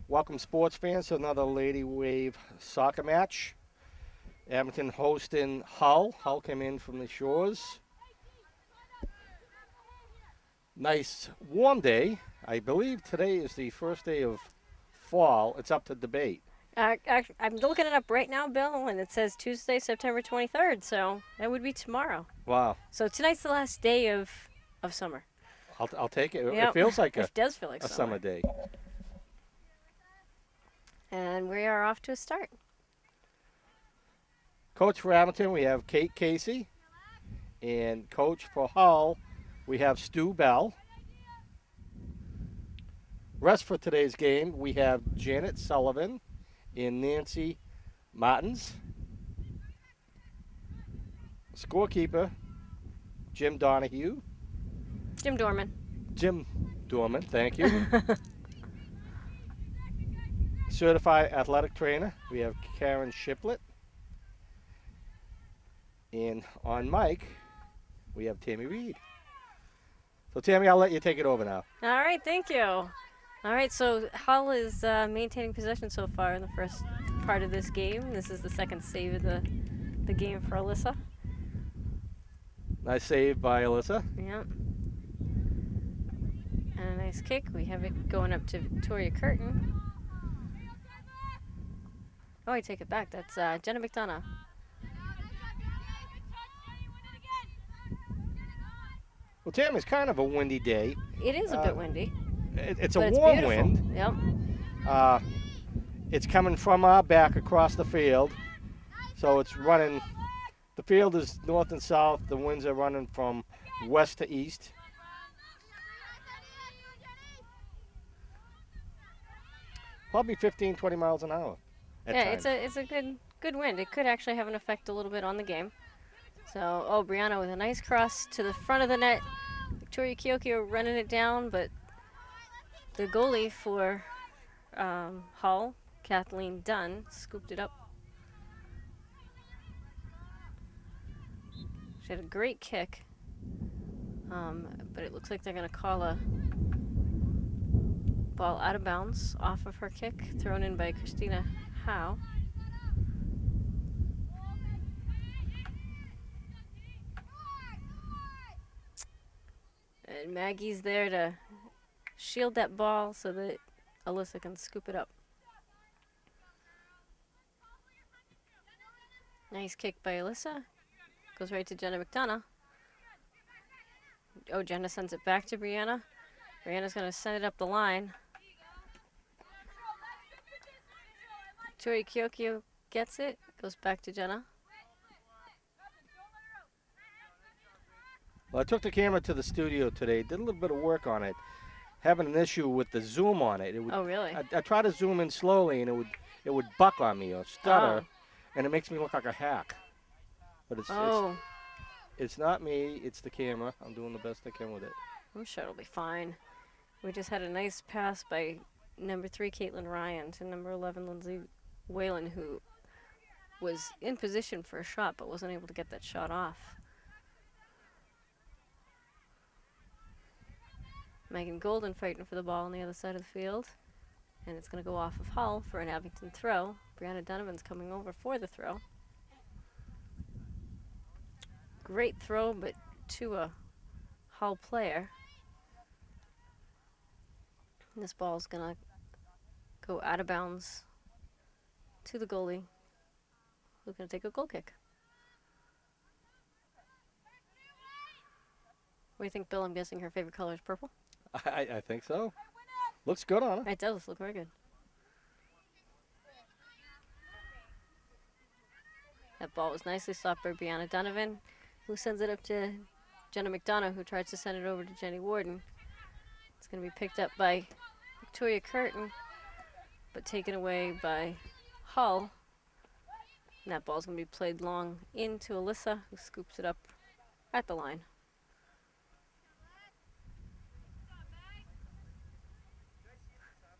Welcome, sports fans, to another Lady Wave soccer match. Abington hosting Hull. Hull came in from the shores. Nice warm day. I believe today is the first day of fall. It's up to debate. I'm looking it up right now, Bill, and it says Tuesday, September 23rd, so that would be tomorrow. Wow. So tonight's the last day of summer. I'll take it. It Yep, feels like it does feel like a summer day. And we are off to a start. Coach for Abington, we have Kate Casey. And coach for Hull, we have Stu Bell. Rest for today's game, we have Janet Sullivan and Nancy Martins. Scorekeeper, Jim Donahue. Jim Dorman. Jim Dorman, thank you. Certified athletic trainer, we have Karen Shiplett. And on mic, we have Tammy Reed. So, Tammy, I'll let you take it over now. All right, thank you. All right, so Hull is maintaining possession so far in the first part of this game. This is the second save of the game for Alyssa. Nice save by Alyssa. Yep. And a nice kick. We have it going up to Victoria Curtin. Oh, I take it back. That's Jenna McDonough. Well, Tam, it's kind of a windy day. It is a bit windy. It's a but warm it's wind. Yep. It's coming from our back across the field. So it's running. The field is north and south. The winds are running from west to east. Probably 15, 20 miles an hour. Yeah, it's a good wind. It could actually have an effect a little bit on the game. So, Brianna with a nice cross to the front of the net. Victoria Kiokio running it down, but the goalie for Hull, Kathleen Dunn, scooped it up. She had a great kick, but it looks like they're going to call a ball out of bounds off of her kick, thrown in by Christina Howe. And Maggie's there to shield that ball so that Alyssa can scoop it up. Nice kick by Alyssa. Goes right to Jenna McDonough. Oh, Jenna sends it back to Brianna. Brianna's going to send it up the line. Victoria Kiokio gets it. Goes back to Jenna. Well, I took the camera to the studio today, did a little bit of work on it, having an issue with the zoom on it. Oh, really? I try to zoom in slowly, and it would buck on me or stutter, and it makes me look like a hack. But it's not me, it's the camera. I'm doing the best I can with it. I'm sure it'll be fine. We just had a nice pass by number 3, Caitlin Ryan, to number 11, Lindsay Whalen, who was in position for a shot but wasn't able to get that shot off. Megan Golden fighting for the ball on the other side of the field. And it's going to go off of Hull for an Abington throw. Brianna Donovan's coming over for the throw. Great throw, but to a Hull player. And this ball's going to go out of bounds to the goalie, who's going to take a goal kick. What do you think, Bill? I'm guessing her favorite color is purple? I think so. Looks good on her. It does look very good. That ball was nicely stopped by Brianna Donovan, who sends it up to Jenna McDonough, who tries to send it over to Jenny Warden. It's going to be picked up by Victoria Curtin, but taken away by Hull. And that ball's going to be played long into Alyssa, who scoops it up at the line.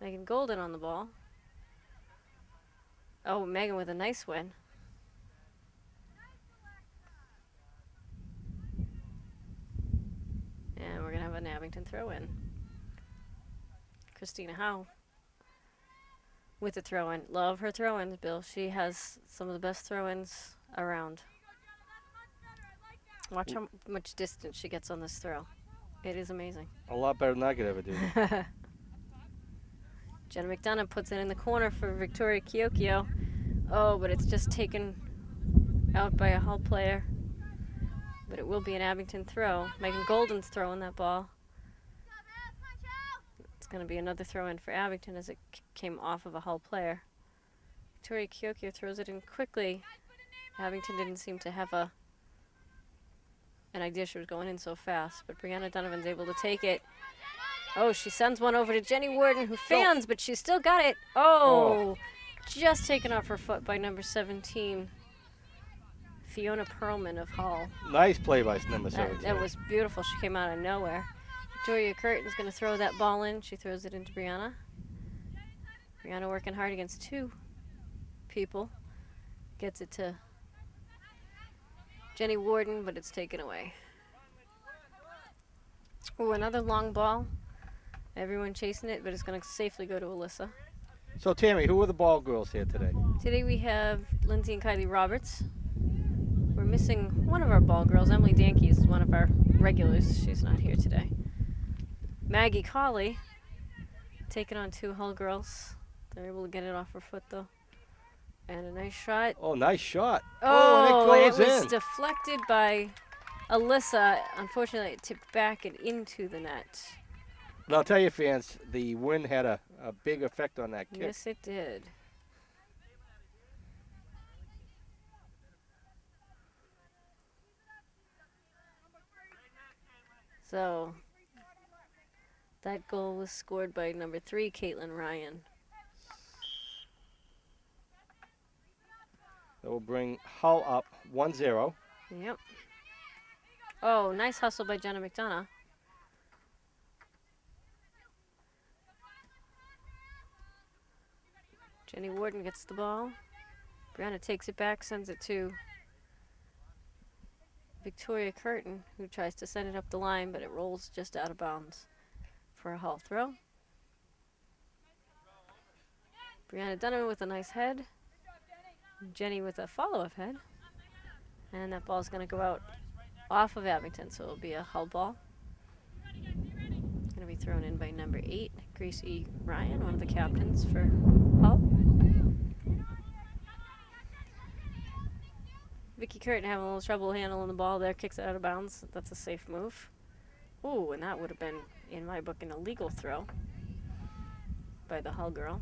Megan Golden on the ball. Oh, Megan with a nice win. And we're going to have an Abington throw in. Christina Howe with the throw-in. Love her throw-ins, Bill. She has some of the best throw-ins around. Watch how much distance she gets on this throw. It is amazing. A lot better than I could ever do. Jenna McDonough puts it in the corner for Victoria Kiokio. Oh, but it's just taken out by a Hull player. But it will be an Abington throw. Megan Golden's throwing that ball. It's going to be another throw-in for Abington as it came off of a Hull player. Victoria Kiokio throws it in quickly. Abington didn't seem to have an idea she was going in so fast, but Brianna Donovan's able to take it. Oh, she sends one over to Jenny Warden, who fans, but she's still got it. Oh, just taken off her foot by number 17. Fiona Perlman of Hull. Nice play by number 17. That was beautiful. She came out of nowhere. Victoria Curtin's going to throw that ball in. She throws it into Brianna. Brianna working hard against two people. Gets it to Jenny Warden, but it's taken away. Oh, another long ball. Everyone chasing it, but it's going to safely go to Alyssa. So, Tammy, who are the ball girls here today? Today we have Lindsay and Kylie Roberts. We're missing one of our ball girls. Emily Danke is one of our regulars. She's not here today. Maggie Colley taking on two Hull girls. They're able to get it off her foot, though. And a nice shot. Oh, nice shot. Oh, and it goes was in. deflected by Alyssa. Unfortunately, it tipped back and into the net. But I'll tell you, fans, the wind had a big effect on that kick. Yes, it did. So, that goal was scored by number 3, Caitlin Ryan. That will bring Hull up 1-0. Yep. Oh, nice hustle by Jenna McDonough. Jenny Warden gets the ball. Brianna takes it back, sends it to Victoria Curtin, who tries to send it up the line, but it rolls just out of bounds for a Hull throw. Brianna Donovan with a nice head. Jenny with a follow-up head. And that ball's going to go out off of Abington, so it'll be a Hull ball. Going to be thrown in by number 8, Grace E. Ryan, one of the captains for Hull. Vicky Curtin having a little trouble handling the ball there, kicks it out of bounds. That's a safe move. Ooh, and that would have been, in my book, an illegal throw by the Hull girl.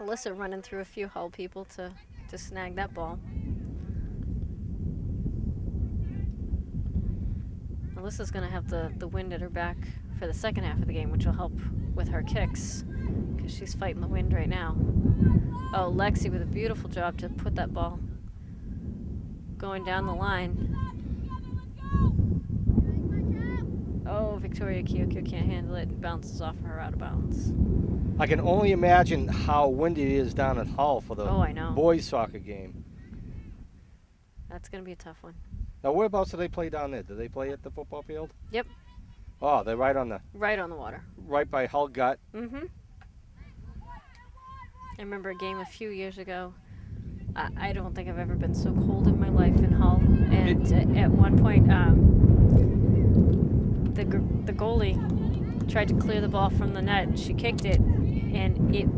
Alyssa running through a few Hull people to snag that ball. Alyssa's going to have the wind at her back for the second half of the game, which will help with her kicks because she's fighting the wind right now. Oh, Lexi with a beautiful job to put that ball going down the line. Oh, Victoria Kiokio can't handle it and bounces off her out of bounds. I can only imagine how windy it is down at Hull for the I know. boys soccer game. That's going to be a tough one. Now, whereabouts do they play down there? Do they play at the football field? Yep. Oh, they're right on the water. Right by Hull Gut. Mm-hmm. I remember a game a few years ago. I don't think I've ever been so cold in my life in Hull. And at one point, the goalie tried to clear the ball from the net. She kicked it, and it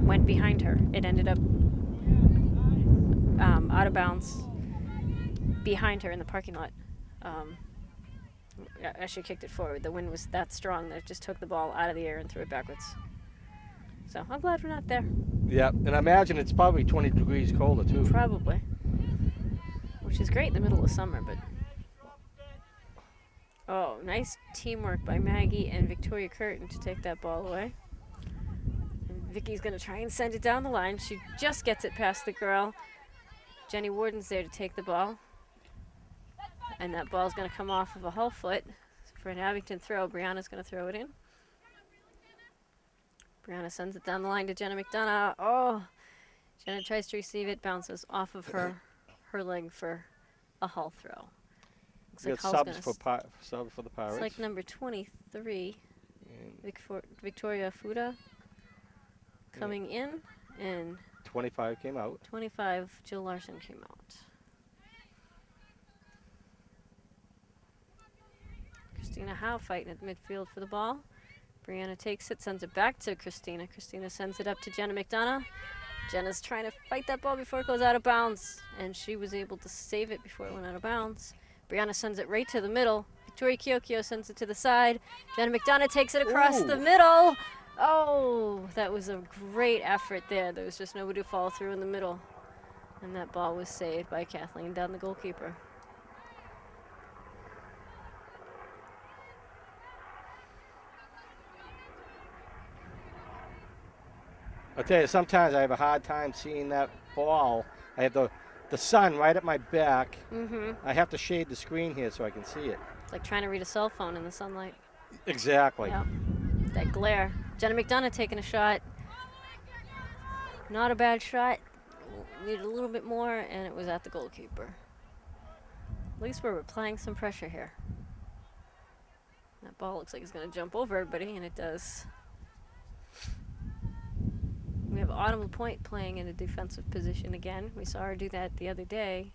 went behind her. It ended up out of bounds behind her in the parking lot. As she kicked it forward, the wind was that strong that it just took the ball out of the air and threw it backwards. So I'm glad we're not there. Yeah, and I imagine it's probably 20 degrees colder too. Probably. Which is great in the middle of summer, but... Oh, nice teamwork by Maggie and Victoria Curtin to take that ball away. And Vicky's going to try and send it down the line. She just gets it past the girl. Jenny Warden's there to take the ball. And that ball's going to come off of a Hull foot for an Abington throw. Brianna's going to throw it in. Brianna sends it down the line to Jenna McDonough. Oh, Jenna tries to receive it, bounces off of her leg for a Hull throw. Looks like subs for the Pirates. It's like number 23, Victoria Fuda. coming in, and 25 came out. 25, Jill Larson came out. Christina Howe fighting at midfield for the ball. Brianna takes it, sends it back to Christina. Christina sends it up to Jenna McDonough. Jenna's trying to fight that ball before it goes out of bounds, and she was able to save it before it went out of bounds. Brianna sends it right to the middle. Victoria Kiokio sends it to the side. Jenna McDonough takes it across the middle. Oh, that was a great effort there. There was just nobody to follow through in the middle. And that ball was saved by Kathleen Dunn, the goalkeeper. I'll tell you, sometimes I have a hard time seeing that ball. I have the sun right at my back. I have to shade the screen here so I can see it. It's like trying to read a cell phone in the sunlight. Exactly. Yep. That glare. Jenna McDonough taking a shot. Not a bad shot. Needed a little bit more, and it was at the goalkeeper. At least we're applying some pressure here. That ball looks like it's going to jump over everybody, and it does. We have Autumn LaPointe playing in a defensive position again. We saw her do that the other day.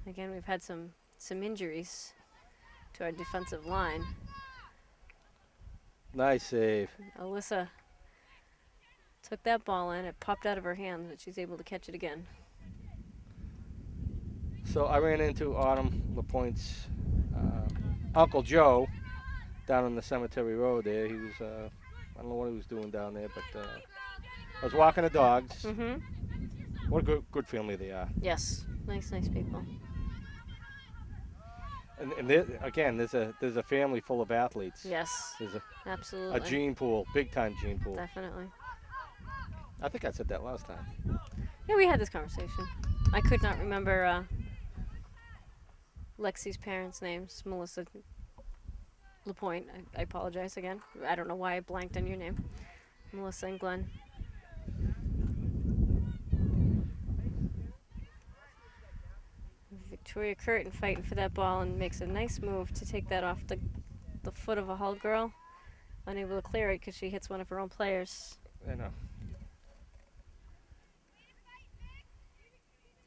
Again, we've had some injuries to our defensive line. Nice save. Alyssa took that ball in. It popped out of her hand, but she's able to catch it again. So I ran into Autumn LaPointe's Uncle Joe down on the Cemetery Road there. He was, I don't know what he was doing down there, but I was walking the dogs. What a good family they are. Yes, nice people. And again, there's a family full of athletes. Yes, there's absolutely. A gene pool, big time gene pool. Definitely. I think I said that last time. Yeah, we had this conversation. I could not remember Lexi's parents' names. Melissa LaPointe. I apologize again. I don't know why I blanked on your name. Melissa and Glenn. Victoria Curtin fighting for that ball and makes a nice move to take that off the foot of a Hull girl. Unable to clear it because she hits one of her own players. I know.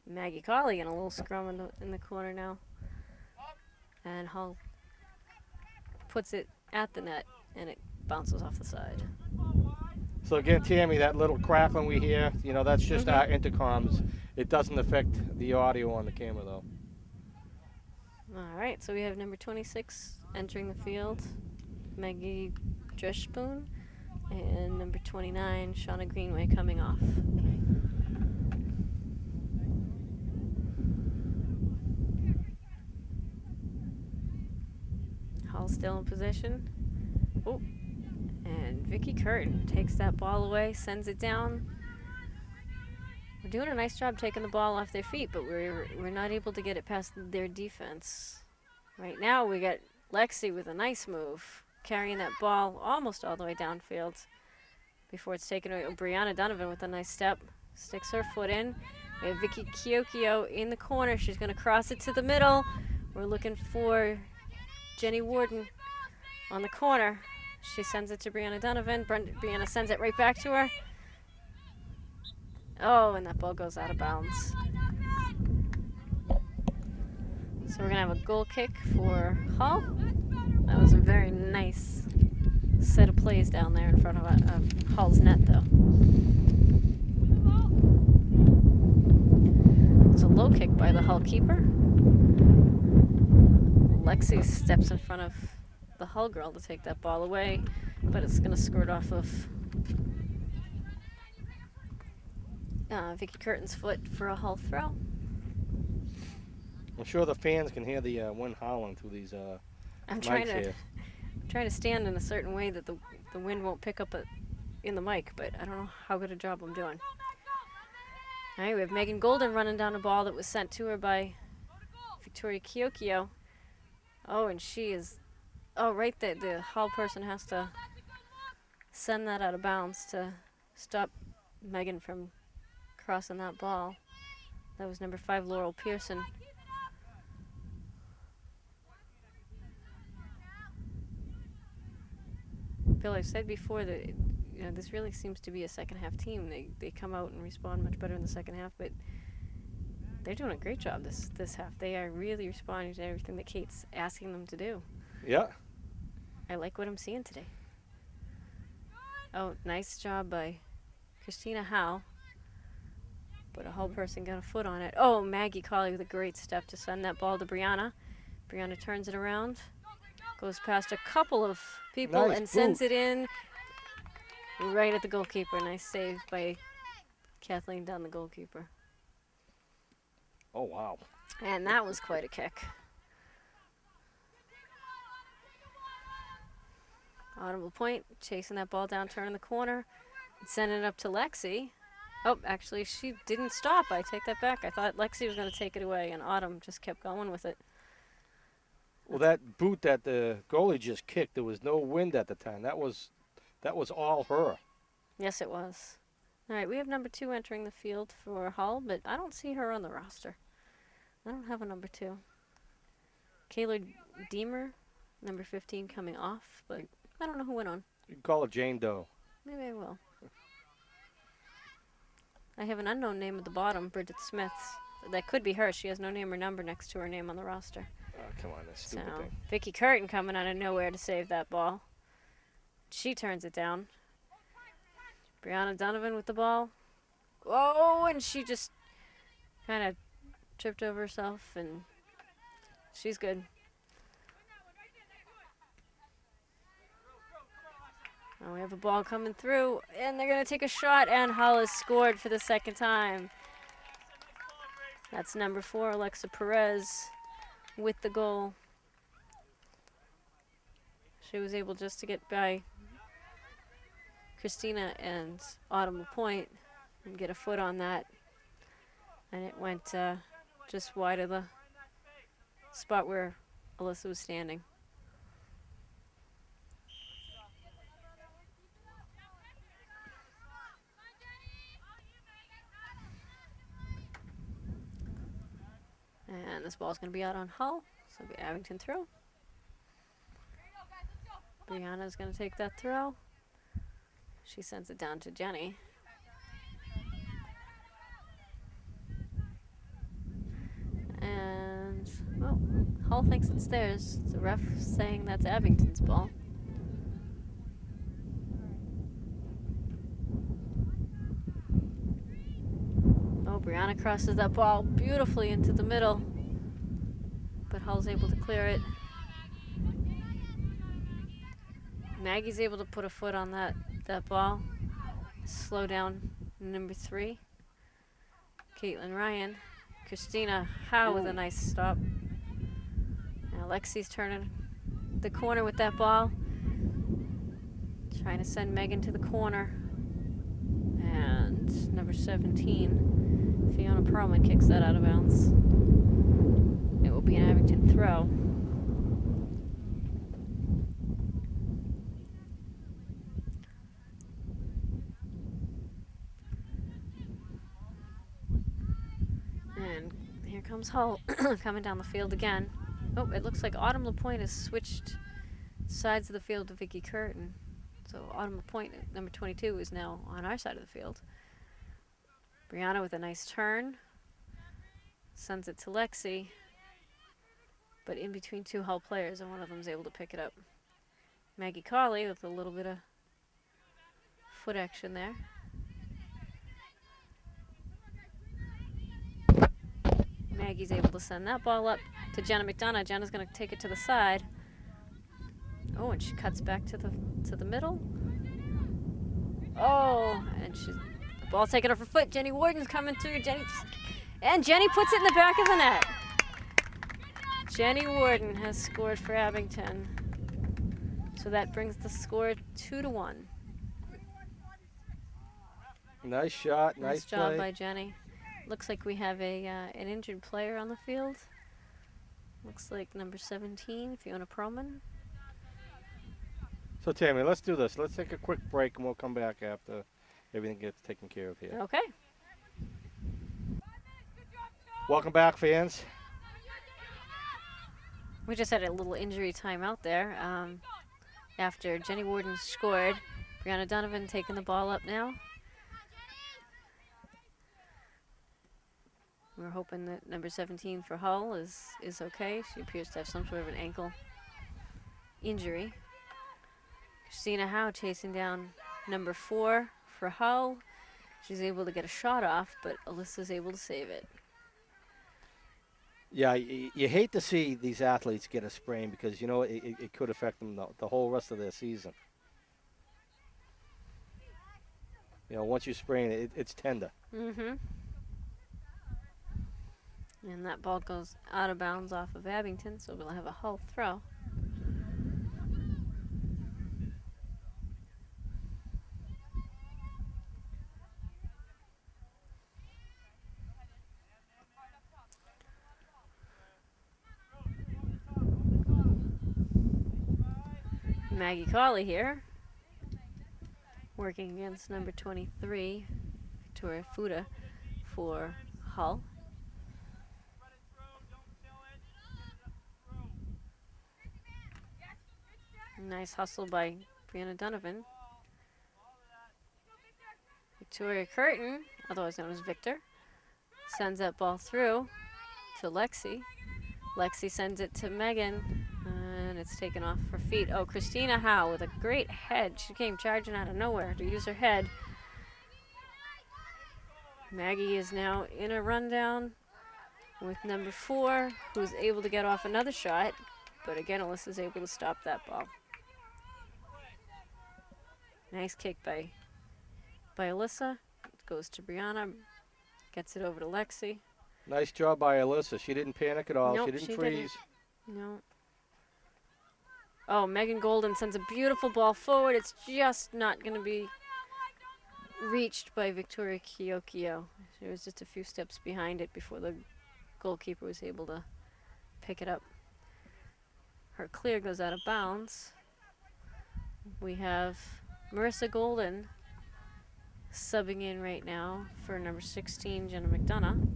Maggie Colley in a little scrum in the corner now. And Hull puts it at the net, and it bounces off the side. So again, Tammy, that little crackling we hear, you know, that's just our intercoms. It doesn't affect the audio on the camera, though. All right, so we have number 26 entering the field, Maggie Dreschboon, and number 29, Shauna Greenway, coming off. Hall still in position. Oh, and Vicky Curtin takes that ball away, sends it down. We're doing a nice job taking the ball off their feet, but we're not able to get it past their defense. Right now we got Lexi with a nice move, carrying that ball almost all the way downfield before it's taken away. Brianna Donovan with a nice step, sticks her foot in. We have Vicky Kiokio in the corner. She's going to cross it to the middle. We're looking for Jenny Warden on the corner. She sends it to Brianna Donovan. Brianna sends it right back to her. Oh, and that ball goes out of bounds. So we're going to have a goal kick for Hull. That was a very nice set of plays down there in front of Hull's net, though. It's a low kick by the Hull keeper. Lexi steps in front of the Hull girl to take that ball away, but it's going to skirt off of Vicky Curtin's foot for a Hull throw. I'm sure the fans can hear the wind howling through these I'm mics trying to stand in a certain way that the wind won't pick up in the mic, but I don't know how good a job I'm doing. All right, we have Megan Golden running down a ball that was sent to her by Victoria Kiokio. Oh, and she is, right there. The Hull person has to send that out of bounds to stop Megan from crossing that ball. That was number 5, Laurel Pearson. Bill, I said before that you know, this really seems to be a second half team. They come out and respond much better in the second half, but they're doing a great job this half. They are really responding to everything that Kate's asking them to do. Yeah. I like what I'm seeing today. Oh, nice job by Christina Howe. But a Hull person got a foot on it. Oh, Maggie Colley with a great step to send that ball to Brianna. Brianna turns it around, goes past a couple of people Nice and sends boot. it in right at the goalkeeper. Nice save by Kathleen Dunn, the goalkeeper. Oh, wow. And that was quite a kick. Audible Point chasing that ball down, turning the corner, and sending it up to Lexi. Oh, actually, she didn't stop. I take that back. I thought Lexi was going to take it away, and Autumn just kept going with it. Well, that boot that the goalie just kicked, there was no wind at the time. That was all her. Yes, it was. All right, we have number 2 entering the field for Hull, but I don't see her on the roster. I don't have a number 2. Kayla Deemer, number 15, coming off, but I don't know who went on. You can call her Jane Doe. Maybe I will. I have an unknown name at the bottom, Bridget Smith. That could be her. She has no name or number next to her name on the roster. Oh, come on, that stupid thing. Vicky Curtin coming out of nowhere to save that ball. She turns it down. Brianna Donovan with the ball. Oh, and she just kind of tripped over herself, and she's good. Now we have a ball coming through, and they're going to take a shot, and Hull has scored for the second time. That's number 4, Alexa Perez, with the goal. She was able just to get by Christina and Autumn LaPointe and get a foot on that. And it went just wide of the spot where Alyssa was standing. And this ball's going to be out on Hull, so it'll be Abington throw. Brianna's going to take that throw. She sends it down to Jenny. And, well, Hull thinks it's theirs. The ref saying that's Abington's ball. Oh, Brianna crosses that ball beautifully into the middle, but Hull's able to clear it. Maggie's able to put a foot on that ball. Slow down number 3. Caitlin Ryan. Christina Howe with a nice stop. Now Lexi's turning the corner with that ball. Trying to send Megan to the corner. And number 17, Fiona Perlman, kicks that out of bounds. It will be an Abington throw. And here comes Hull coming down the field again. Oh, it looks like Autumn LaPointe has switched sides of the field to Vicky Curtin. So Autumn LaPointe, number 22, is now on our side of the field. Brianna with a nice turn. Sends it to Lexi. But in between 2 Hull players, and one of them is able to pick it up. Maggie Colley with a little bit of foot action there. Maggie's able to send that ball up to Jenna McDonough. Jenna's going to take it to the side. Oh, and she cuts back to the middle. Oh, and the ball taken off her foot. Jenny Warden's coming through. And Jenny puts it in the back of the net. Jenny Warden has scored for Abington. So that brings the score 2-1. Nice shot, Nice nice job play. by Jenny. Looks like we have an injured player on the field. Looks like number 17, Fiona Perlman. So, Tammy, let's do this. Let's take a quick break, and we'll come back after everything gets taken care of here. Okay. Welcome back, fans. We just had a little injury timeout there after Jenny Warden scored. Brianna Donovan taking the ball up now. We're hoping that number 17 for Hull is okay. She appears to have some sort of an ankle injury. Christina Howe chasing down number 4 for Hull. She's able to get a shot off, but Alyssa's able to save it. Yeah, you hate to see these athletes get a sprain because, you know, it could affect them the whole rest of their season. You know, once you sprain it, it's tender. Mm-hmm. And that ball goes out of bounds off of Abington, so we'll have a Hull throw. Maggie Colley here, working against number 23, Victoria Fuda, for Hull. Nice hustle by Brianna Donovan. Victoria Curtin, otherwise known as Victor, sends that ball through to Lexi. Lexi sends it to Megan, and it's taken off her feet. Oh, Christina Howe with a great head. She came charging out of nowhere to use her head. Maggie is now in a rundown with number 4, who's able to get off another shot, but again, Alyssa's able to stop that ball. Nice kick by Alyssa. It goes to Brianna, gets it over to Lexi. Nice job by Alyssa. She didn't panic at all. Nope, she didn't she freeze. No. Oh, Megan Golden sends a beautiful ball forward. It's just not going to be reached by Victoria Kiokio. She was just a few steps behind it before the goalkeeper was able to pick it up. Her clear goes out of bounds. We have Marissa Golden subbing in right now for number 16, Jenna McDonough.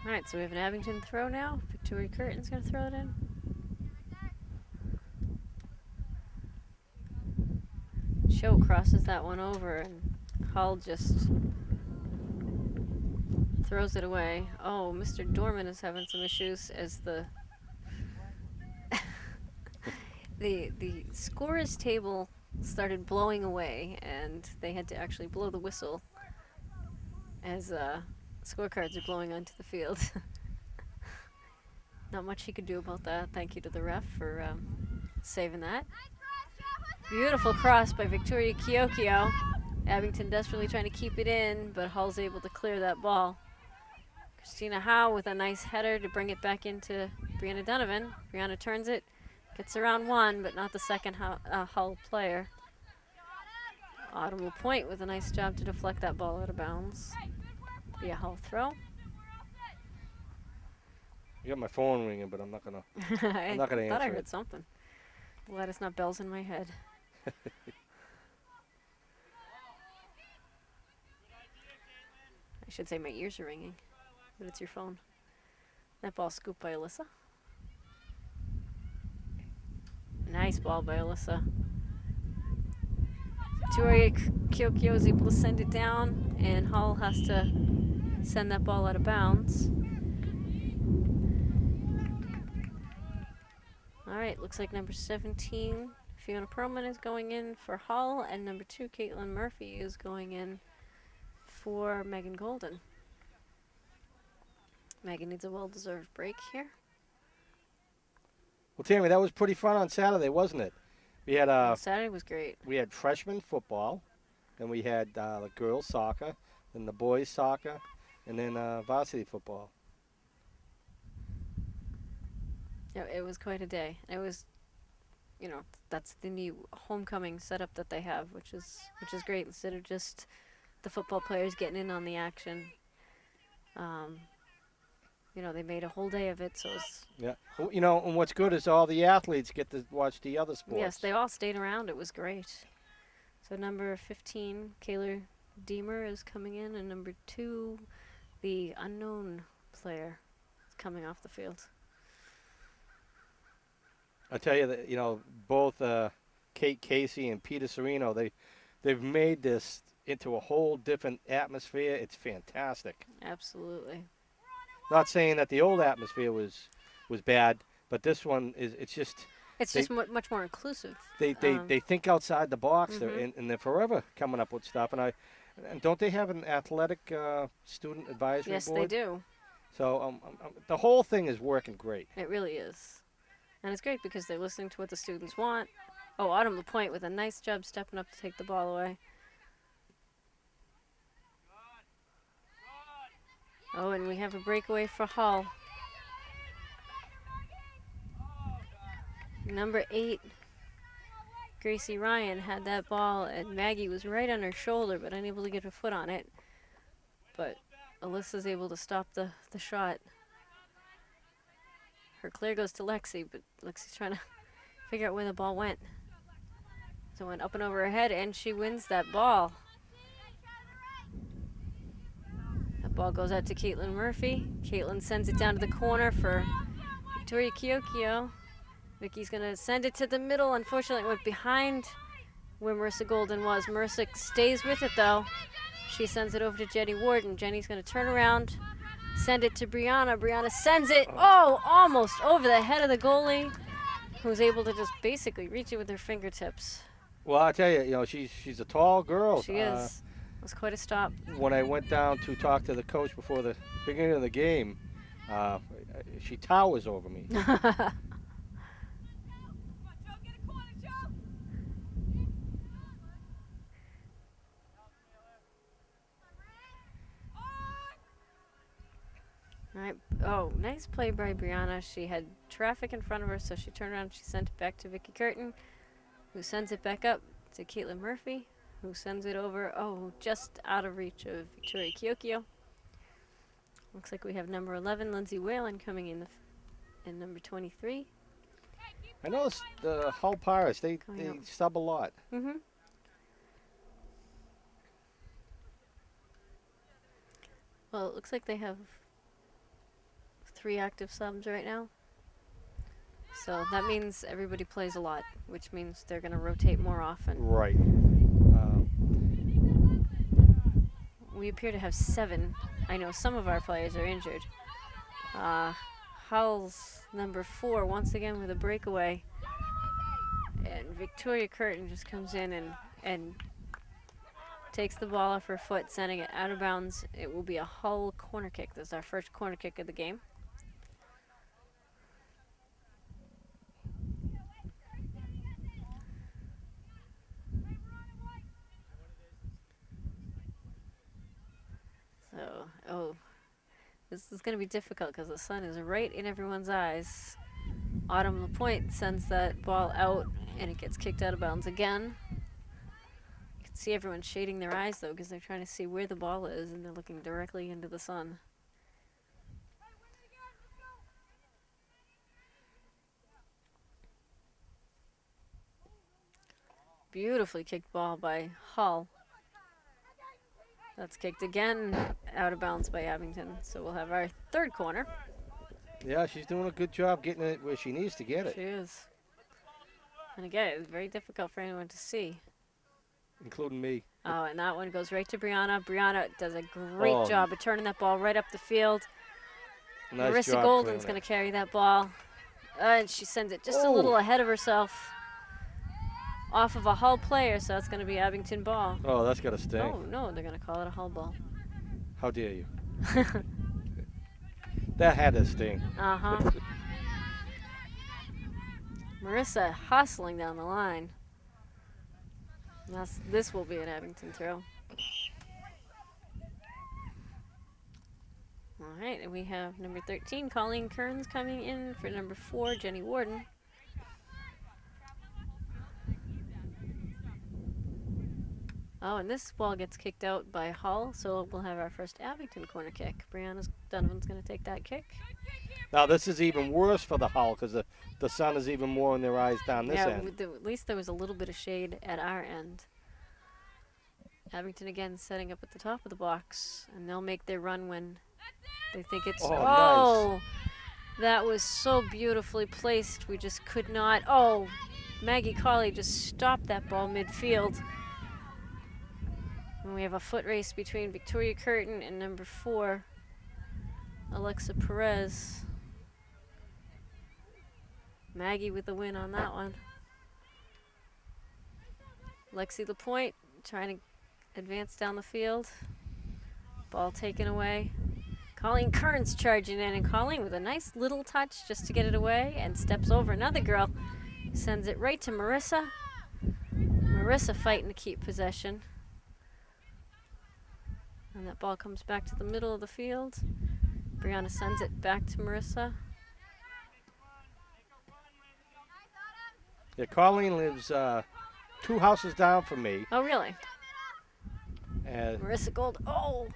All right, so we have an Abington throw now. Victoria Curtin's going to throw it in. Cho crosses that one over, and Hull just throws it away. Oh, Mr. Dorman is having some issues as the the scorers table started blowing away, and they had to actually blow the whistle as scorecards are blowing onto the field. Not much he could do about that. Thank you to the ref for saving that. Beautiful cross by Victoria Kiokio. Abington desperately trying to keep it in, but Hull's able to clear that ball. Christina Howe with a nice header to bring it back into Brianna Donovan. Brianna turns it, gets around one, but not the second Hull player. Autumn will point with a nice job to deflect that ball out of bounds. Be a Hull throw. You got my phone ringing, but I'm not gonna. I'm not gonna answer. I thought I heard something. Glad it's not bells in my head. I should say my ears are ringing, but it's your phone. That ball scooped by Alyssa. Nice ball by Alyssa. Victoria Kiokio is able to send it down, and Hull has to send that ball out of bounds. All right, looks like number 17, Fiona Perlman, is going in for Hull, and number 2, Caitlin Murphy, is going in for Megan Golden. Megan needs a well-deserved break here. Well, Tammy, that was pretty fun on Saturday, wasn't it? We had Saturday was great. We had freshman football, then we had the girls soccer, then the boys soccer, and then varsity football. Yeah, it was quite a day. It was, you know, that's the new homecoming setup that they have, which is great. Instead of just the football players getting in on the action, you know, they made a whole day of it. So it's, yeah, well, you know, and what's good is all the athletes get to watch the other sports. Yes, they all stayed around. It was great. So number 15, Kayla Deemer, is coming in, and number 2, the unknown player is coming off the field. I tell you that both Kate Casey and Peter Serino, they've made this into a whole different atmosphere. It's fantastic. Absolutely. Not saying that the old atmosphere was bad, but this one is. It's just It's they just much more inclusive. they think outside the box. Mhm. And they're forever coming up with stuff. And don't they have an athletic student advisory Yes, board? they do. So the whole thing is working great. It really is. And it's great because they're listening to what the students want. Oh, Autumn LaPointe with a nice job stepping up to take the ball away. Oh, and we have a breakaway for Hull. Number 8, Gracie Ryan had that ball, and Maggie was right on her shoulder, but unable to get her foot on it. But Alyssa's able to stop the shot. Her clear goes to Lexi, but Lexi's trying to figure out where the ball went. So it went up and over her head, and she wins that ball. That ball goes out to Caitlin Murphy. Caitlin sends it down to the corner for Victoria Kiokio. Vicky's going to send it to the middle. Unfortunately, it went behind where Marissa Golden was. Marissa stays with it, though. She sends it over to Jenny Warden. Jenny's going to turn around, send it to Brianna. Brianna sends it, almost over the head of the goalie, who's able to just basically reach it with her fingertips. Well, I tell you, she's a tall girl. She is. It was quite a stop. When I went down to talk to the coach before the beginning of the game, she towers over me. All right. Oh, nice play by Brianna. She had traffic in front of her, so she turned around and she sent it back to Vicky Curtin, who sends it back up to Caitlin Murphy, who sends it over, just out of reach of Victoria Kiokio. Looks like we have number 11, Lindsay Whalen, coming in, and number 23. I noticed the Hull Pirates, they Coming up. sub a lot. Mm-hmm. Well, it looks like they have 3 active subs right now. So that means everybody plays a lot, which means they're going to rotate more often. Right. We appear to have 7. I know some of our players are injured. Hull's number 4 once again with a breakaway. And Victoria Curtin just comes in and takes the ball off her foot, sending it out of bounds. It will be a Hull corner kick. This is our first corner kick of the game. So, this is going to be difficult because the sun is right in everyone's eyes. Autumn LaPointe sends that ball out, and it gets kicked out of bounds again. You can see everyone shading their eyes, though, because they're trying to see where the ball is, and they're looking directly into the sun. Beautifully kicked ball by Hull. That's kicked again out of bounds by Abington. So we'll have our 3rd corner. Yeah, she's doing a good job getting it where she needs to get it. She is. And again, it's very difficult for anyone to see. Including me. Oh, and that one goes right to Brianna. Brianna does a great job of turning that ball right up the field. Nice Marissa job Golden's clearing going to carry that ball. And she sends it just a little ahead of herself. Off of a Hull player, so it's going to be Abington ball. Oh, that's got to sting. Oh, no, they're going to call it a Hull ball. How dare you? That had to sting. Uh-huh. Marissa hustling down the line. This will be an Abington throw. All right, and we have number 13, Colleen Kearns, coming in for number 4, Jenny Warden. Oh, and this ball gets kicked out by Hull, so we'll have our first Abington corner kick. Brianna Donovan's going to take that kick. Now, this is even worse for the Hull because the sun is even more in their eyes down this end. At least there was a little bit of shade at our end. Abington again setting up at the top of the box, and they'll make their run when They think it's, Oh, nice. oh, that was so beautifully placed. We just could not, oh, Maggie Colley just stopped that ball midfield. And we have a foot race between Victoria Curtin and number 4, Alexa Perez. Maggie with the win on that one. Lexi Lapointe trying to advance down the field. Ball taken away. Colleen Kearns charging in, and Colleen with a nice little touch just to get it away and steps over another girl. Sends it right to Marissa. Marissa fighting to keep possession. And that ball comes back to the middle of the field. Brianna sends it back to Marissa. Yeah, Colleen lives 2 houses down from me. Oh, really? And Marissa Gold. Oh!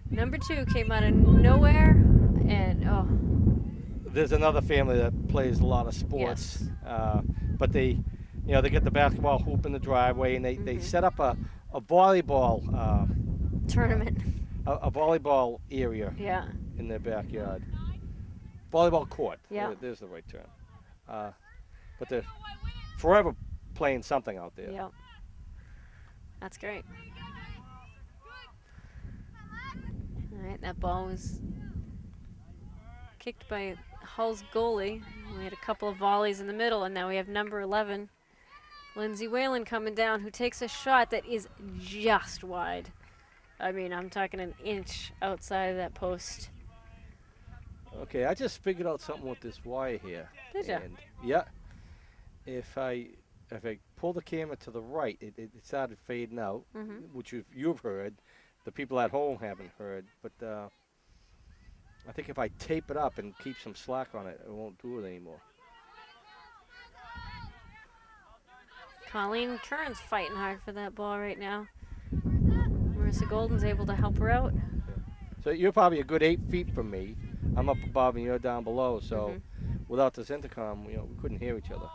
Number 2 came out of nowhere. And, oh. there's another family that plays a lot of sports. Yes. But they get the basketball hoop in the driveway, and they set up a volleyball Tournament. a volleyball area Yeah. in their backyard. Volleyball court. Yeah. There's the right term. But they're forever playing something out there. Yeah. That's great. All right, that ball was kicked by Hull's goalie. We had a couple of volleys in the middle, and now we have number 11, Lindsay Whalen, coming down, who takes a shot that is just wide. I mean, I'm talking an inch outside of that post. Okay, I just figured out something with this wire here. Did ya? And yeah, if I pull the camera to the right, it started fading out, which you've heard. The people at home haven't heard, but I think if I tape it up and keep some slack on it, it won't do it anymore. Colleen Kearns fighting hard for that ball right now. Marissa Golden's able to help her out. So you're probably a good 8 feet from me. I'm up above and you're down below, so without this intercom, we couldn't hear each other,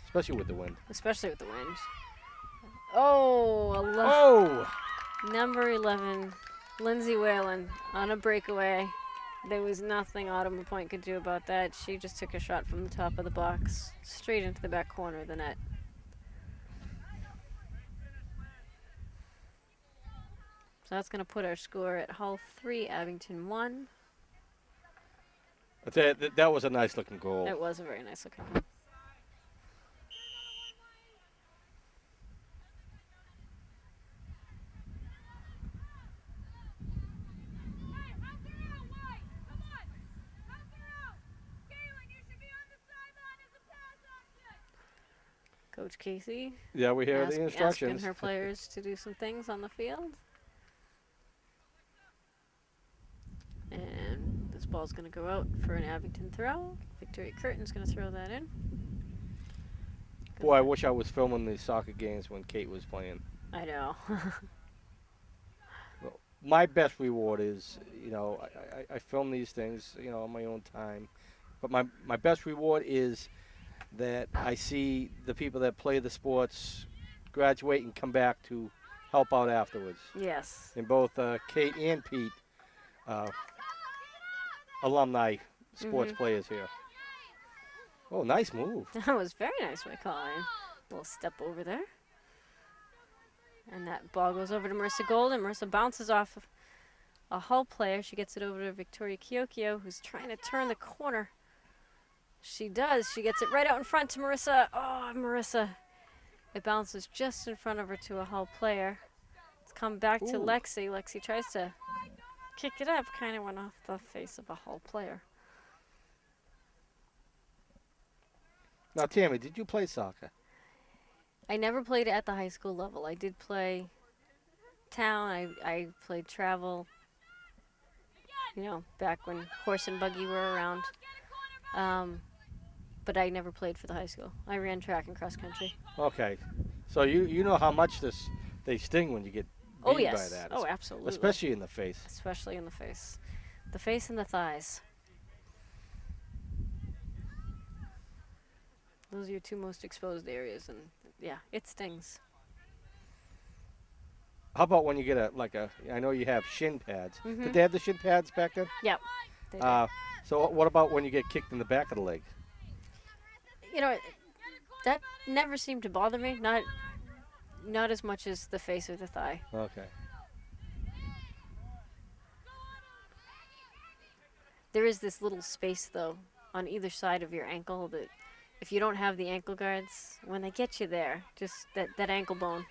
especially with the wind. Especially with the wind. Oh, Oh! Number 11, Lindsay Whalen on a breakaway. There was nothing Autumn Point could do about that. She just took a shot from the top of the box, straight into the back corner of the net. So that's going to put our score at Hull 3, Abington 1. That was a nice looking goal. It was a very nice looking goal. Coach Casey. Yeah, we hear the instructions. Asking her players to do some things on the field. And this ball's going to go out for an Abington throw. Victoria Curtin's going to throw that in. Boy, I wish I was filming these soccer games when Kate was playing. I know. Well, my best reward is, I film these things, on my own time. But my best reward is that I see the people that play the sports graduate and come back to help out afterwards. Yes. And both Kate and Pete, alumni sports players here. Oh, nice move. That was very nice by Colleen. Little step over there. And that ball goes over to Marissa Golden. Marissa bounces off of a Hull player. She gets it over to Victoria Kiokio, who's trying to turn the corner. She does. She gets it right out in front to Marissa. Oh, Marissa. It bounces just in front of her to a Hull player. It's come back to Lexi. Lexi tries to kick it up. Kind of went off the face of a Hull player. Now, Tammy, did you play soccer? I never played at the high school level. I did play town. I played travel, back when horse and buggy were around. But I never played for the high school. I ran track and cross country. Okay. So you know how much they sting when you get beat by that. Oh, absolutely. Especially in the face. Especially in the face. The face and the thighs. Those are your two most exposed areas, and yeah, it stings. How about when you get I know you have shin pads. Mm-hmm. Did they have the shin pads back then? Yep, they did. Uh, so what about when you get kicked in the back of the leg? You know, that never seemed to bother me. Not as much as the face or the thigh. Okay. There is this little space though on either side of your ankle that if you don't have the ankle guards, when they get you there, just that ankle bone,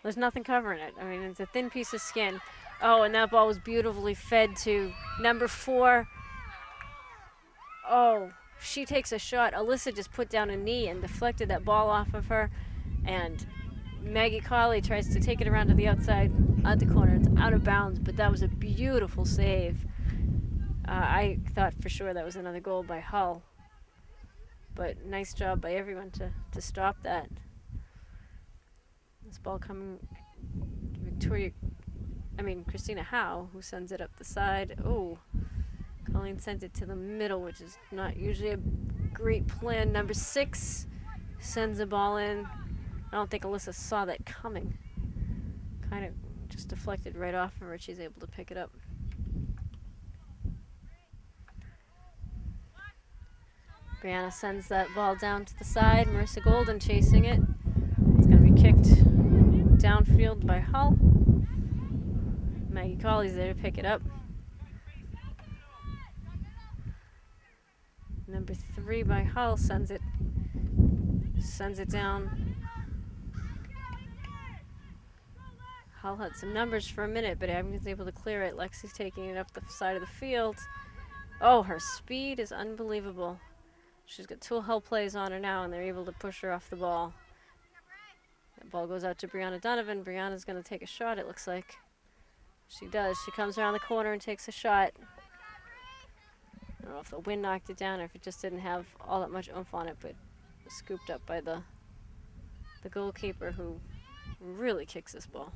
there's nothing covering it. I mean, it's a thin piece of skin. Oh, and that ball was beautifully fed to number 4. Oh, she takes a shot. Alyssa just put down a knee and deflected that ball off of her. And Maggie Colley tries to take it around to the outside, out the corner. It's out of bounds, but that was a beautiful save. I thought for sure that was another goal by Hull. But nice job by everyone to stop that. This ball coming to Christina Howe, who sends it up the side. Oh, Colleen sent it to the middle, which is not usually a great plan. Number 6 sends the ball in. I don't think Alyssa saw that coming. Kind of just deflected right off of her. She's able to pick it up. Brianna sends that ball down to the side. Marissa Golden chasing it. It's going to be kicked downfield by Hull. Maggie Colley's there to pick it up. Number 3 by Hull sends it down. Hull had some numbers for a minute, but Abington's able to clear it. Lexi's taking it up the side of the field. Oh, her speed is unbelievable. She's got 2 Hull plays on her now, and they're able to push her off the ball. That ball goes out to Brianna Donovan. Brianna's going to take a shot, it looks like. She does. She comes around the corner and takes a shot. I don't know if the wind knocked it down or if it just didn't have all that much oomph on it, but scooped up by the goalkeeper, who really kicks this ball.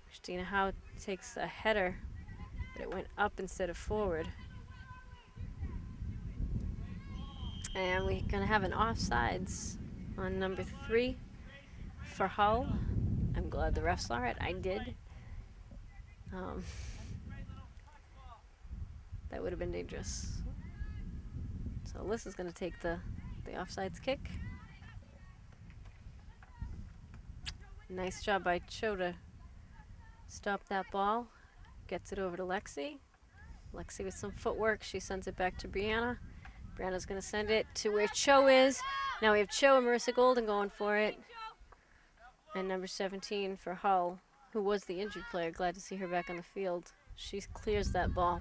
Christina Howe takes a header, but it went up instead of forward. And we're going to have an offsides on number 3 for Hull. I'm glad the refs saw it. I did. That would have been dangerous. So Alyssa's going to take the offsides kick. Nice job by Cho to stop that ball. Gets it over to Lexi. Lexi with some footwork. She sends it back to Brianna. Brianna's going to send it to where Cho is. Now we have Cho and Marissa Golden going for it. And number 17 for Hull, who was the injured player. Glad to see her back on the field. She clears that ball.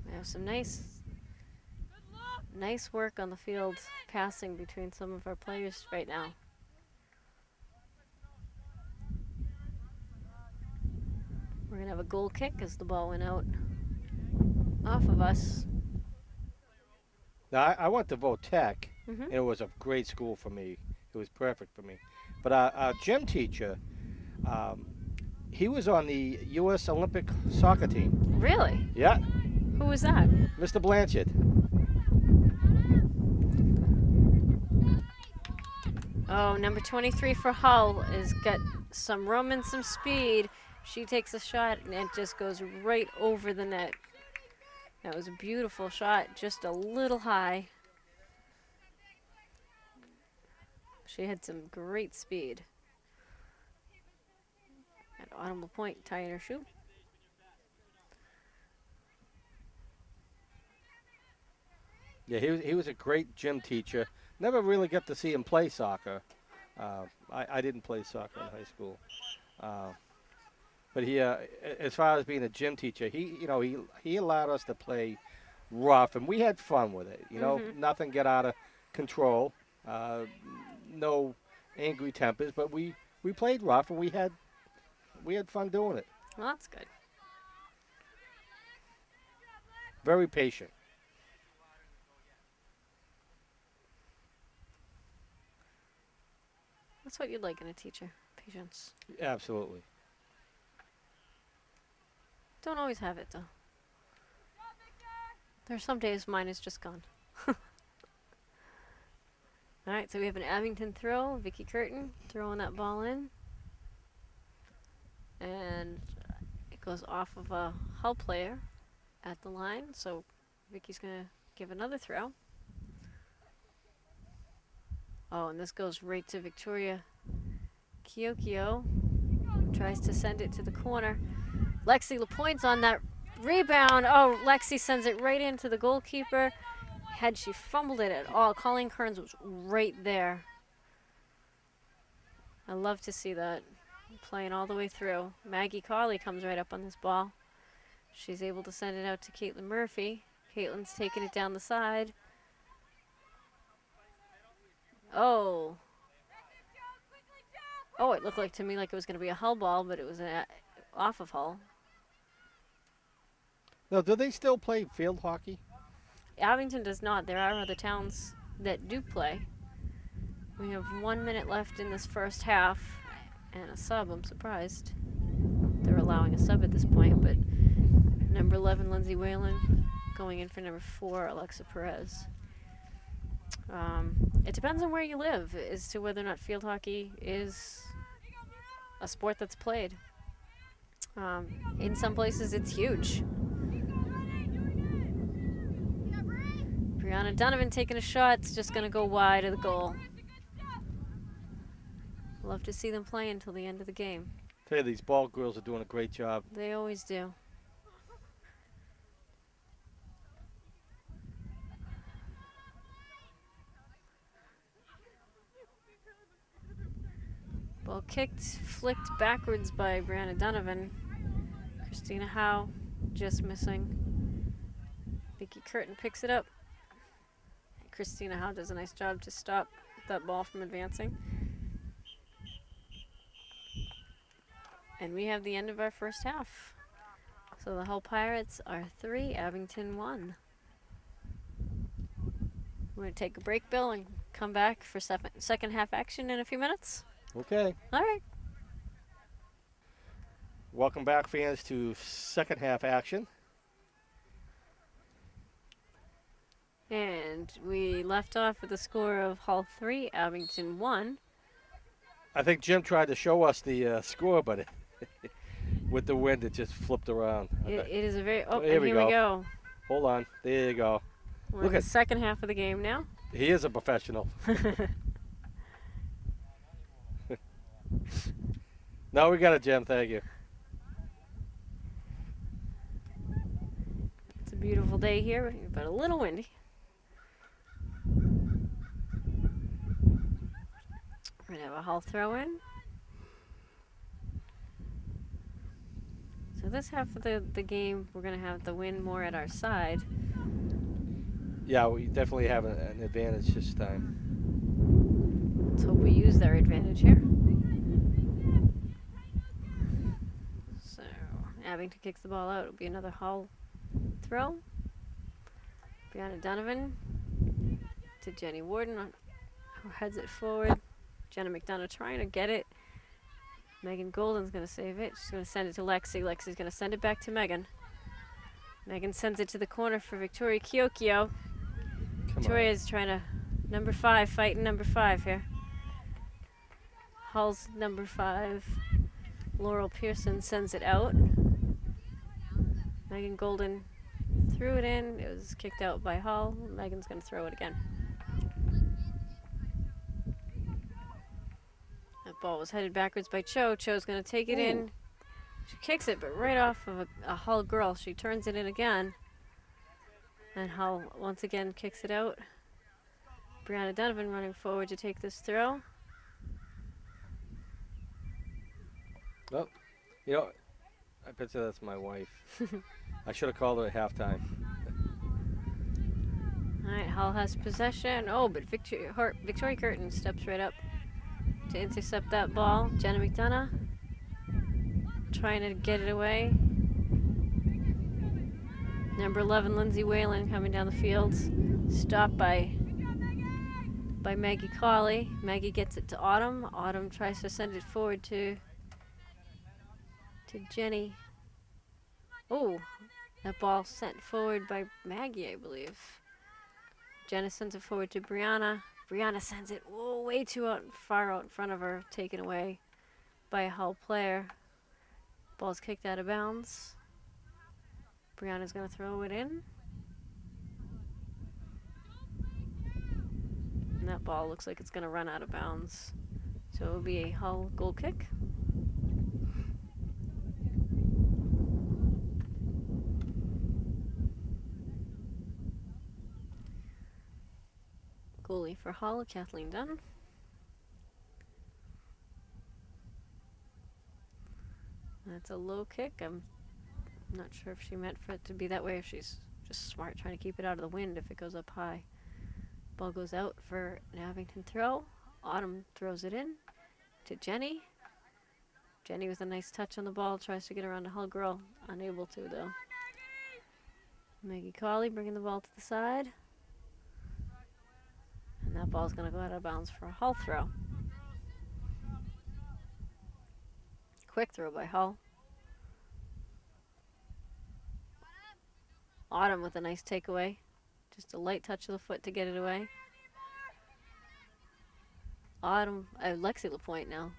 We have some nice work on the field, passing between some of our players right now. We're going to have a goal kick as the ball went out off of us. Now, I went to Votech, Mm-hmm. and it was a great school for me. It was perfect for me. But our gym teacher, he was on the U.S. Olympic soccer team. Really? Yeah, Who was that? Mr. Blanchard. Oh, number 23 for Hull has got some room and some speed. She takes a shot, and it just goes right over the net. That was a beautiful shot, just a little high. She had some great speed. At Autumn LaPointe tying her shoe. Yeah, he was a great gym teacher. Never really got to see him play soccer. I didn't play soccer in high school. But he, as far as being a gym teacher, he allowed us to play rough, and we had fun with it. Nothing got out of control. No angry tempers, but we played rough, and we had fun doing it. Well, that's good. Very patient. That's what you'd like in a teacher. Patience. Absolutely. Don't always have it, though. There are some days mine is just gone. All right, so we have an Abington throw. Vicky Curtin throwing that ball in. And it goes off of a Hull player at the line. So Vicky's going to give another throw. Oh, and this goes right to Victoria Kiokio. Tries to send it to the corner. Lexi LaPointe's on that rebound. Oh, Lexi sends it right into the goalkeeper. Had she fumbled it at all, Colleen Kearns was right there. I love to see that. Playing all the way through. Maggie Carley comes right up on this ball. She's able to send it out to Caitlin Murphy. Caitlin's taking it down the side. Oh. Oh, it looked like to me like it was going to be a Hull ball, but it was off of Hull. No, do they still play field hockey? Abington does not. There are other towns that do play. We have 1 minute left in this first half, and a sub. I'm surprised they're allowing a sub at this point, but number 11, Lindsay Whalen, going in for number 4, Alexa Perez. It depends on where you live as to whether or not field hockey is a sport that's played. In some places, it's huge. Brianna Donovan taking a shot. It's just going to go wide of the goal. Love to see them play until the end of the game. Tell you, these ball girls are doing a great job. They always do. Ball kicked, flicked backwards by Brianna Donovan. Christina Howe just missing. Vicky Curtin picks it up. Christina Howe does a nice job to stop that ball from advancing. And we have the end of our first half. So the Hull Pirates are 3, Abington 1. We're going to take a break, Bill, and come back for second half action in a few minutes. Okay. All right. Welcome back, fans, to second half action. And we left off with a score of Hull 3, Abington 1. I think Jim tried to show us the score, but with the wind, it just flipped around. It is a very... Oh, Here and we here we go. go. Hold on. There you go. We're Look in the at- second half of the game now. He is a professional. No, we got it, Jim. Thank you. It's a beautiful day here, but a little windy. We're going to have a Hull throw-in. So this half of the game, we're going to have the wind more at our side. Yeah, we definitely have an advantage this time. Let's hope we use their advantage here. So Abington kicks the ball out. It'll be another Hull throw. Brianna Donovan to Jenny Warden, who heads it forward. Jenna McDonough trying to get it. Megan Golden's going to save it. She's going to send it to Lexi. Lexi's going to send it back to Megan. Megan sends it to the corner for Victoria Kiokio. Victoria's trying to... Number 5, fighting number 5 here. Hull's number 5. Laurel Pearson sends it out. Megan Golden threw it in. It was kicked out by Hull. Megan's going to throw it again. That ball was headed backwards by Cho. Cho's going to take it in. She kicks it, but right off of a Hull girl. She turns it in again. And Hull once again kicks it out. Brianna Donovan running forward to take this throw. Well, you know, I bet you that's my wife. I should have called her at halftime. All right, Hull has possession. Oh, but Victoria Curtin steps right up to intercept that ball. Jenna McDonough trying to get it away. Number 11, Lindsay Whalen coming down the field. Stopped by Maggie Colley. Maggie gets it to Autumn. Autumn tries to send it forward to Jenny. Oh, that ball sent forward by Maggie, I believe. Jenna sends it forward to Brianna. Brianna sends it way too far out in front of her, taken away by a Hull player. Ball's kicked out of bounds. Brianna's going to throw it in. And that ball looks like it's going to run out of bounds. So it will be a Hull goal kick. Goalie for Hull, Kathleen Dunn. That's a low kick. I'm not sure if she meant for it to be that way, if she's just smart trying to keep it out of the wind if it goes up high. Ball goes out for an Abington throw. Autumn throws it in to Jenny. Jenny with a nice touch on the ball, tries to get around a Hull girl. Unable to, though. Maggie Colley bringing the ball to the side. And that ball's going to go out of bounds for a Hull throw. Quick throw by Hull. Autumn with a nice takeaway. Just a light touch of the foot to get it away. Autumn, Lexi Lapointe now.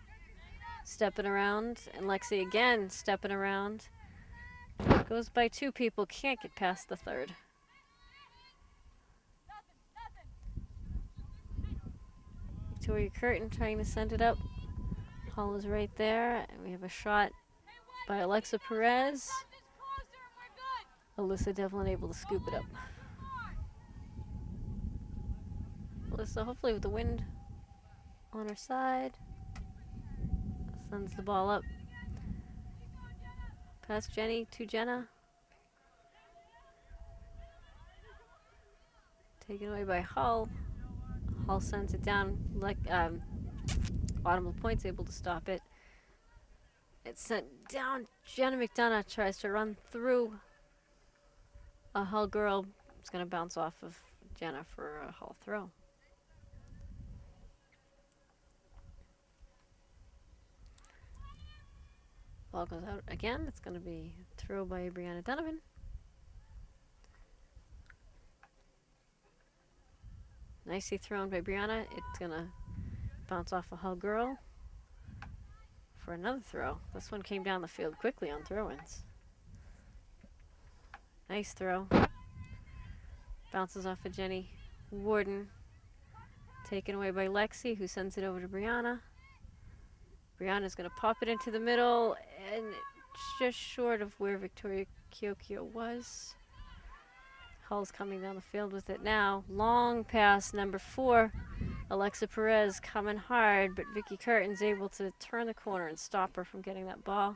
Stepping around, and Lexi again stepping around. Goes by two people, can't get past the third. Victoria Curtin trying to send it up. Hull is right there, and we have a shot by Alexa Perez. Alyssa Devlin able to scoop it up. Alyssa hopefully with the wind on her side. Sends the ball up. Past Jenny to Jenna. Taken away by Hull. Hull sends it down. Like Autumn LaPointe's able to stop it. It's sent down. Jenna McDonough tries to run through a Hull girl. It's going to bounce off of Jenna for a Hull throw. Ball goes out again. It's going to be a throw by Brianna Donovan. Nicely thrown by Brianna. It's going to bounce off a Hull girl for another throw. This one came down the field quickly on throw-ins. Nice throw. Bounces off of Jenny Warden. Taken away by Lexi, who sends it over to Brianna. Brianna's going to pop it into the middle, and it's just short of where Victoria Kiokio was. Hull's coming down the field with it now. Long pass, number 4. Alexa Perez coming hard, but Vicky Curtin's able to turn the corner and stop her from getting that ball.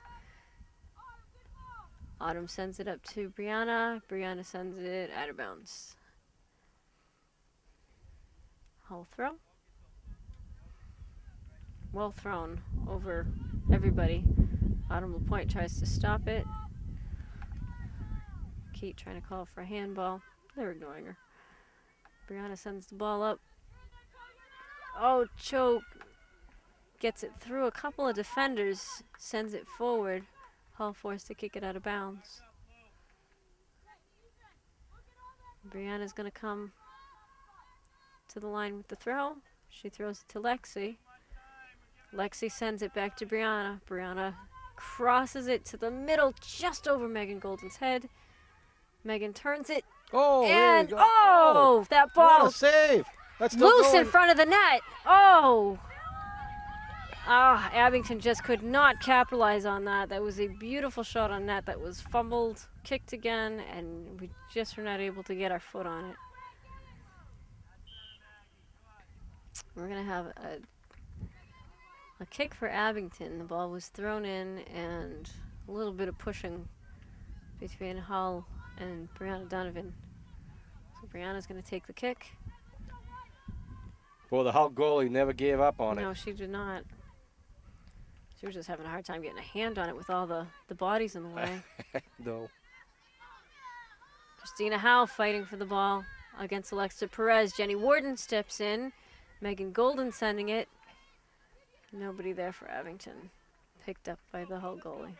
Autumn sends it up to Brianna. Brianna sends it out of bounds. Hull throw. Well thrown over everybody. Autumn LaPointe tries to stop it. Kate trying to call for a handball. They're ignoring her. Brianna sends the ball up. Oh, choke. Gets it through a couple of defenders. Sends it forward. Hull forced to kick it out of bounds. Brianna's going to come to the line with the throw. She throws it to Lexi. Lexi sends it back to Brianna. Brianna crosses it to the middle, just over Megan Golden's head. Megan turns it. Oh, and there you go. oh, that ball What a save. That's still loose going. in front of the net. Oh. Ah, Abington just could not capitalize on that. That was a beautiful shot on net that was fumbled, kicked again, and we just were not able to get our foot on it. We're going to have a kick for Abington. The ball was thrown in, and a little bit of pushing between Hull and Brianna Donovan. So Brianna's going to take the kick. Well, the Hull goalie never gave up on it. No, she did not. She was just having a hard time getting a hand on it with all the bodies in the way. No. Christina Howe fighting for the ball against Alexa Perez. Jenny Warden steps in. Megan Golden sending it. Nobody there for Abington. Picked up by the Hull goalie.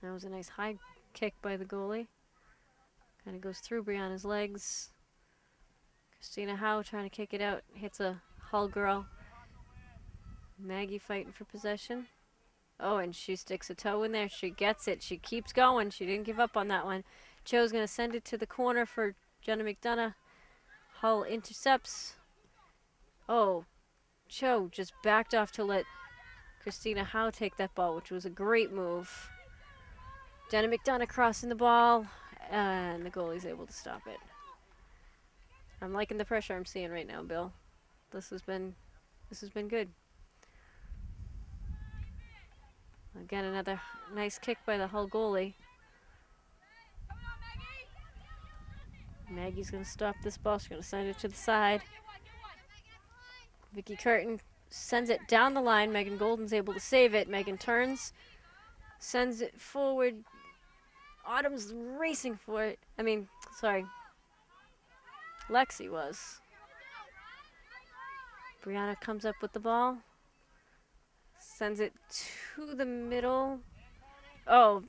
That was a nice high kick by the goalie. Kind of goes through Brianna's legs. Christina Howe trying to kick it out. Hits a Hull girl. Maggie fighting for possession. Oh, and she sticks a toe in there. She gets it. She keeps going. She didn't give up on that one. Cho's going to send it to the corner for Jenna McDonough. Hull intercepts. Oh, Cho just backed off to let Christina Howe take that ball, which was a great move. Jenna McDonough crossing the ball, and the goalie's able to stop it. I'm liking the pressure I'm seeing right now, Bill. This has been good. Again, another nice kick by the Hull goalie. Maggie's going to stop this ball. She's going to send it to the side. Vicky Curtin sends it down the line. Megan Golden's able to save it. Megan turns, sends it forward. Autumn's racing for it. Lexi was. Brianna comes up with the ball. Sends it to the middle. Oh,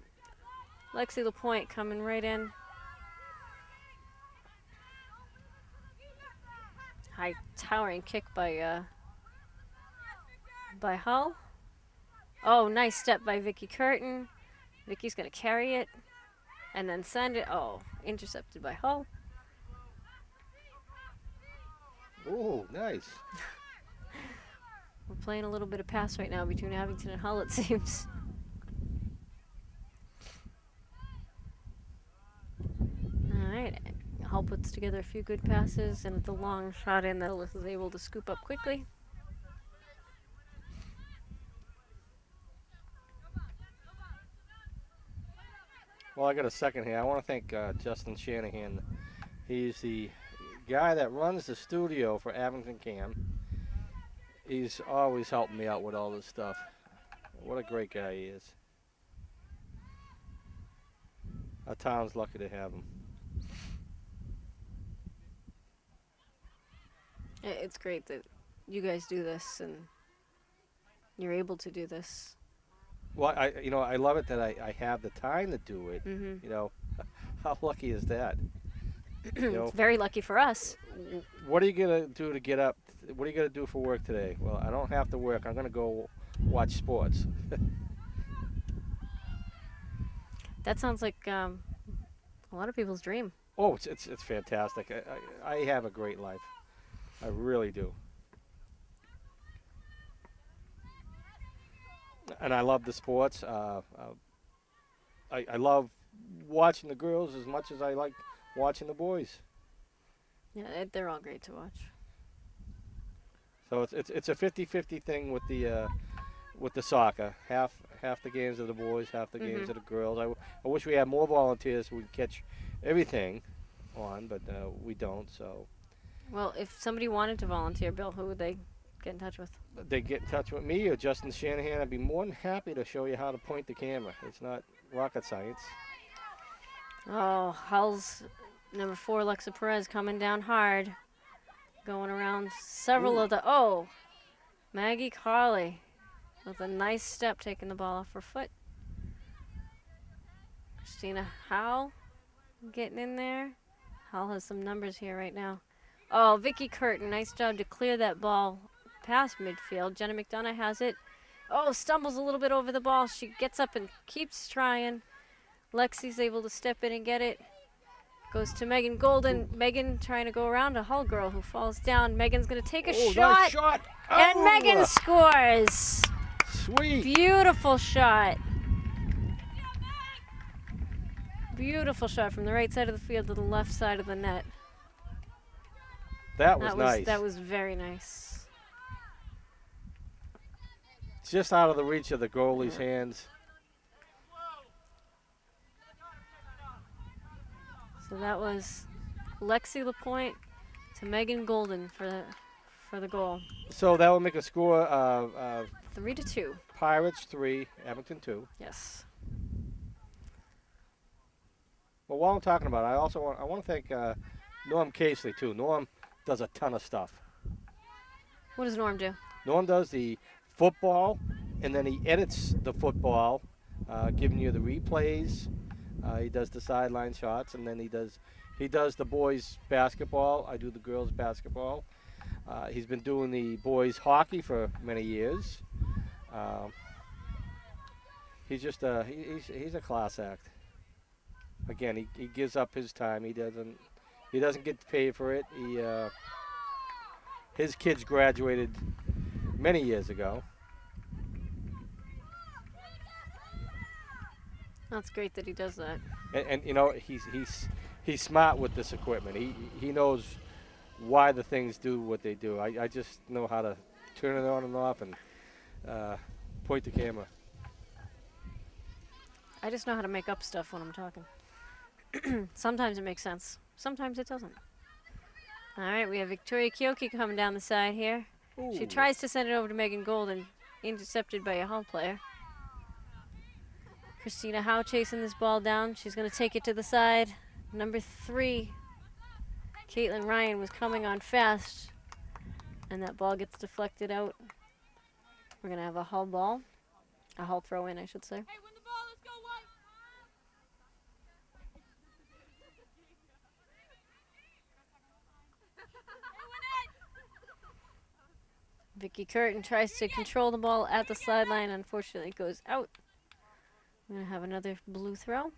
Lexi Lapointe coming right in. High towering kick by Hull. Oh, nice step by Vicky Curtin. Vicky's gonna carry it and then send it. Oh, intercepted by Hull. Oh, nice. We're playing a little bit of pass right now between Abington and Hull, it seems. All right. Hull puts together a few good passes, and the long shot in that Alyssa is able to scoop up quickly. Well, I got a second here. I want to thank Justin Shanahan. He's the guy that runs the studio for Abington Cam. He's always helping me out with all this stuff. What a great guy he is. Our town's lucky to have him. It's great that you guys do this and you're able to do this. Well, I love it that I have the time to do it. Mm-hmm. You know, how lucky is that? You know, It's very lucky for us. what are you gonna do to get up? What are you gonna do for work today? Well, I don't have to work. I'm gonna go watch sports. That sounds like a lot of people's dream. Oh, it's fantastic. I have a great life. I really do. And I love the sports. I love watching the girls as much as I like watching the boys. Yeah, they're all great to watch. So it's a 50-50 thing with the soccer. Half the games are the boys, half the games are the girls. I wish we had more volunteers so we could catch everything on, but we don't. So Well, if somebody wanted to volunteer, Bill, who would they get in touch with? they get in touch with me or Justin Shanahan. I'd be more than happy to show you how to point the camera. It's not rocket science. Oh, Hull's number 4, Alexa Perez, coming down hard. Going around several of the... Oh, Maggie Carley with a nice step, taking the ball off her foot. Christina Howe getting in there. Hull has some numbers here right now. Oh, Vicky Curtin, nice job to clear that ball past midfield. Jenna McDonough has it. Oh, stumbles a little bit over the ball. She gets up and keeps trying. Lexi's able to step in and get it. Goes to Megan Golden. Megan trying to go around a Hull girl who falls down. Megan's going to take a shot. Nice shot. And Oh, Megan scores. Sweet. Beautiful shot. Beautiful shot from the right side of the field to the left side of the net. That was nice. That was very nice. It's just out of the reach of the goalie's hands. So that was Lexi Lapointe to Megan Golden for the goal. So that would make a score of 3-2. Pirates 3, Abington 2. Yes. Well, while I'm talking about it, I want to thank Norm Casely too. Norm does a ton of stuff. What does Norm do? Norm does the football, and then he edits the football, giving you the replays, He does the sideline shots, and then he does the boys basketball. I do the girls basketball. He's been doing the boys hockey for many years. Um, he's a class act. Again, he gives up his time. He doesn't get paid for it. His kids graduated many years ago. That's great that he does that. And he's smart with this equipment. He knows why the things do what they do. I just know how to turn it on and off and point the camera. I just know how to make up stuff when I'm talking. Sometimes it makes sense. Sometimes it doesn't. All right, we have Victoria Kyoki coming down the side here. She Ooh. tries to send it over to Megan Golden, intercepted by a Hull player. Christina Howe chasing this ball down. She's going to take it to the side. Number 3, Caitlin Ryan was coming on fast, and that ball gets deflected out. We're going to have a Hull ball. A Hull throw in, I should say. Vicky Curtin tries to control the ball at the sideline. Unfortunately, it goes out. We're going to have another blue throw.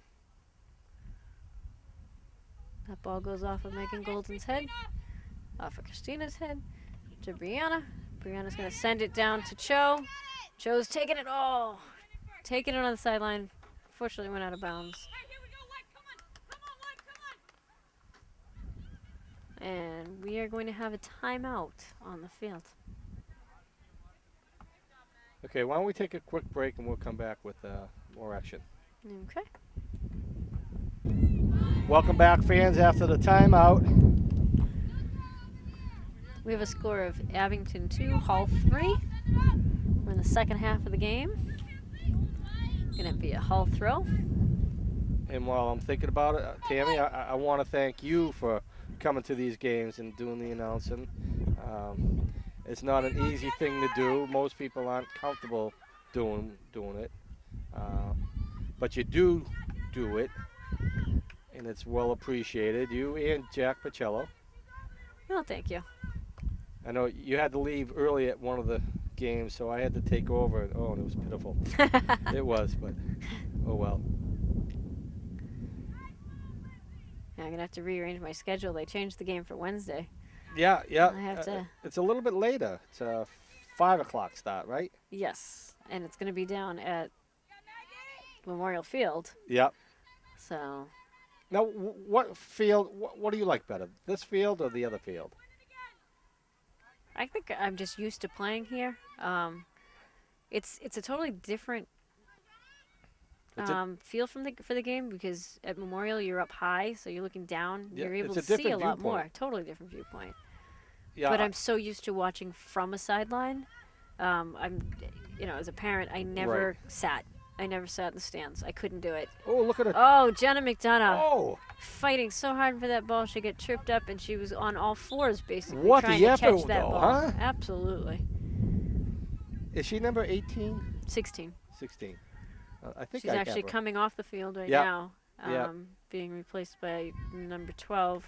That ball goes off of Megan Golden's head, off of Christina's head, to Brianna. Brianna's going to send it down to Cho. Cho's taking it all. Taking it on the sideline. Unfortunately, went out of bounds. And we are going to have a timeout on the field. Okay, why don't we take a quick break and we'll come back with more action. Okay. Welcome back, fans, after the timeout. We have a score of Abington 2, Hull 3. We're in the second half of the game. Going to be a Hull throw. And while I'm thinking about it, Tammy, I want to thank you for coming to these games and doing the announcing. It's not an easy thing to do. Most people aren't comfortable doing it. But you do it, and it's well appreciated. You and Jack Pacello. Oh, thank you. I know you had to leave early at one of the games, so I had to take over. Oh, and it was pitiful. It was, but oh well. Yeah, I'm going to have to rearrange my schedule. They changed the game for Wednesday. Yeah. I have to. It's a little bit later. It's a 5 o'clock start, right? Yes, and it's going to be down at Memorial Field. Yep. So. Now, what field? What do you like better, this field or the other field? I think I'm just used to playing here. It's a totally different feel for the game because at Memorial you're up high, so you're looking down. Yeah, you're able it's to a see a different lot viewpoint. more. Totally different viewpoint. Yeah. But I'm so used to watching from a sideline. As a parent, I never sat. I never sat in the stands. I couldn't do it. Oh, look at it. Oh, Jenna McDonough. Oh. Fighting so hard for that ball, she got tripped up, and she was on all fours basically What trying the to effort, catch that though, ball. huh? Absolutely. Is she number 18? 16. 16. I think She's I actually have her. coming off the field right Yep. now, Yep. being replaced by number 12.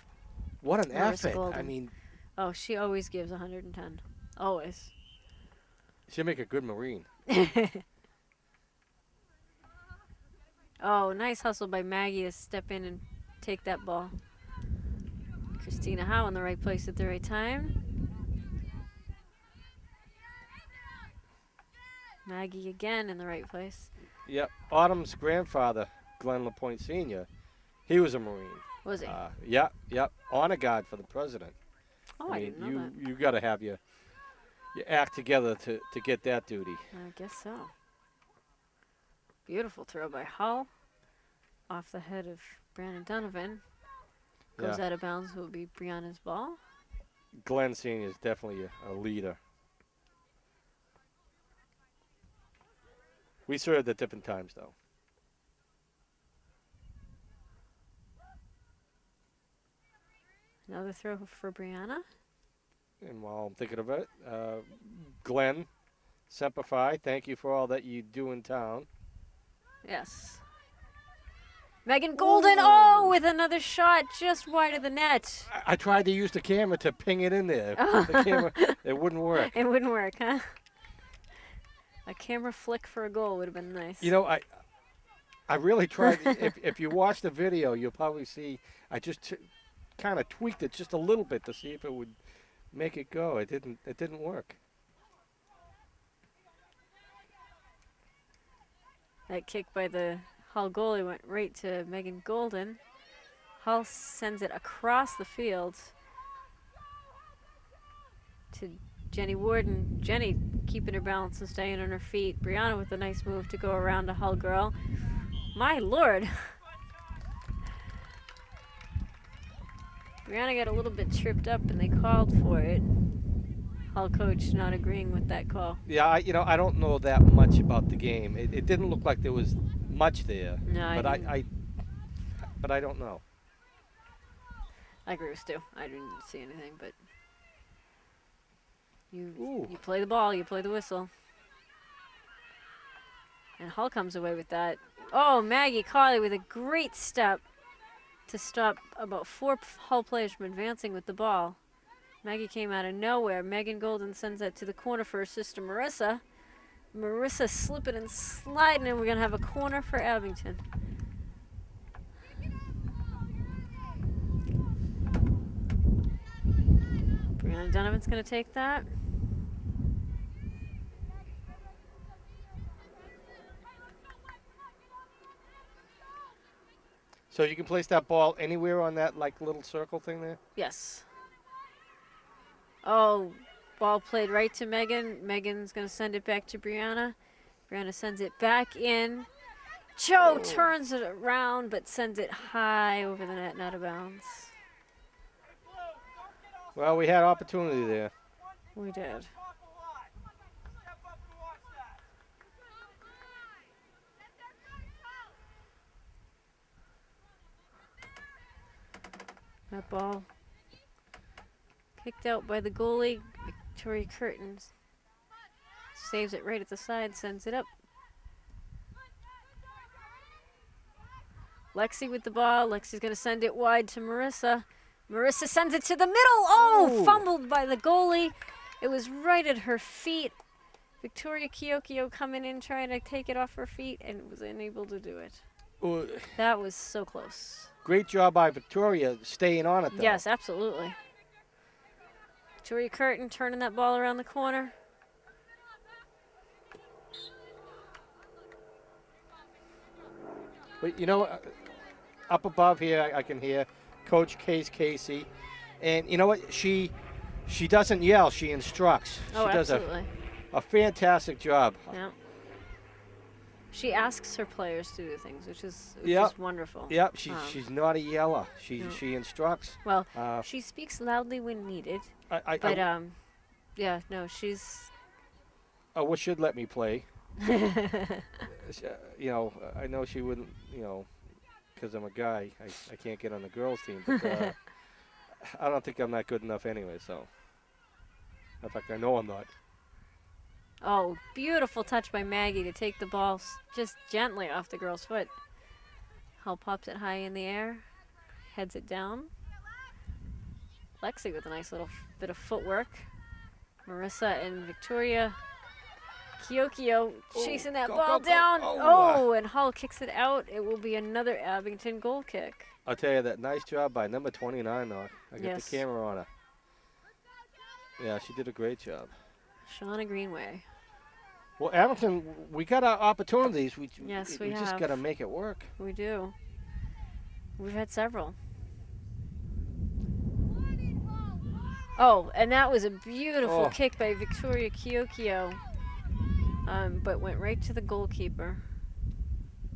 What an Marissa effort! Golden. I mean, Oh, she always gives 110. Always. she'll make a good Marine. Oh, nice hustle by Maggie to step in and take that ball. Christina Howe in the right place at the right time. Maggie again in the right place. Yep. Autumn's grandfather, Glenn LaPointe Sr., he was a Marine. Was he? Yep. Honor guard for the president. I didn't know that. You got to have your act together to get that duty. I guess so. Beautiful throw by Hull. Off the head of Brandon Donovan. Goes out of bounds, will be Brianna's ball. Glenn Sr. is definitely a leader. We served at different times, though. Another throw for Brianna. And while I'm thinking of it, Glenn, Semper Fi, thank you for all that you do in town. Yes. Megan Golden, oh, with another shot just wide of the net. I tried to use the camera to ping it in there. The camera, it wouldn't work. It wouldn't work, huh? A camera flick for a goal would have been nice. You know, I really tried. If you watch the video, you'll probably see I just kind of tweaked it just a little bit to see if it would make it go. It didn't. It didn't work. That kick by the Hull goalie went right to Megan Golden. Hull sends it across the field to Jenny Warden. Jenny keeping her balance and staying on her feet. Brianna with a nice move to go around a Hull girl. My lord. Brianna got a little bit tripped up and they called for it. Hull coach not agreeing with that call. Yeah, I don't know that much about the game. It didn't look like there was much there. No, but I don't know. I agree with Stu. I didn't see anything, but Ooh. you play the ball, you play the whistle. And Hull comes away with that. Oh, Maggie Colley with a great step to stop about 4 Hull players from advancing with the ball. Maggie came out of nowhere. Megan Golden sends that to the corner for her sister Marissa. Marissa slipping and sliding, and we're going to have a corner for Abington. Brianna Donovan's going to take that. So you can place that ball anywhere on that like little circle thing there? Yes. Oh, ball played right to Megan. Megan's going to send it back to Brianna. Brianna sends it back in. Cho turns it around but sends it high over the net and out of bounds. Well, we had opportunity there. We did. That ball kicked out by the goalie. Victoria Curtins saves it right at the side, sends it up. Lexi with the ball. Lexi's going to send it wide to Marissa. Marissa sends it to the middle. Oh, Ooh. Fumbled by the goalie. It was right at her feet. Victoria Kiokio coming in trying to take it off her feet and was unable to do it. Ooh. That was so close. Great job by Victoria staying on it, though. Yes, absolutely. Victoria Curtin turning that ball around the corner. But you know, up above here, I can hear Coach Case Casey, and you know what? She doesn't yell; she instructs. Oh, she does absolutely. a fantastic job. Yeah. She asks her players to do things, which is wonderful. Yep, she's not a yeller. She instructs. Well, she speaks loudly when needed. Yeah, no, she's. I wish she'd let me play. You know, I know she wouldn't. You know, because I'm a guy, I can't get on the girls' team. But I don't think I'm that good enough anyway. So, in fact, I know I'm not. Oh, beautiful touch by Maggie to take the ball just gently off the girl's foot. Hull pops it high in the air, heads it down. Lexi with a nice little bit of footwork. Marissa and Victoria Kiokio chasing that ball down. Oh, and Hull kicks it out. It will be another Abington goal kick. I'll tell you that nice job by number 29, though. I got the camera on her. Yeah, she did a great job. Shauna Greenway. Well, Abington, we got our opportunities. We just got to make it work. We do. We've had several. Oh, and that was a beautiful kick by Victoria Kiokio, but went right to the goalkeeper.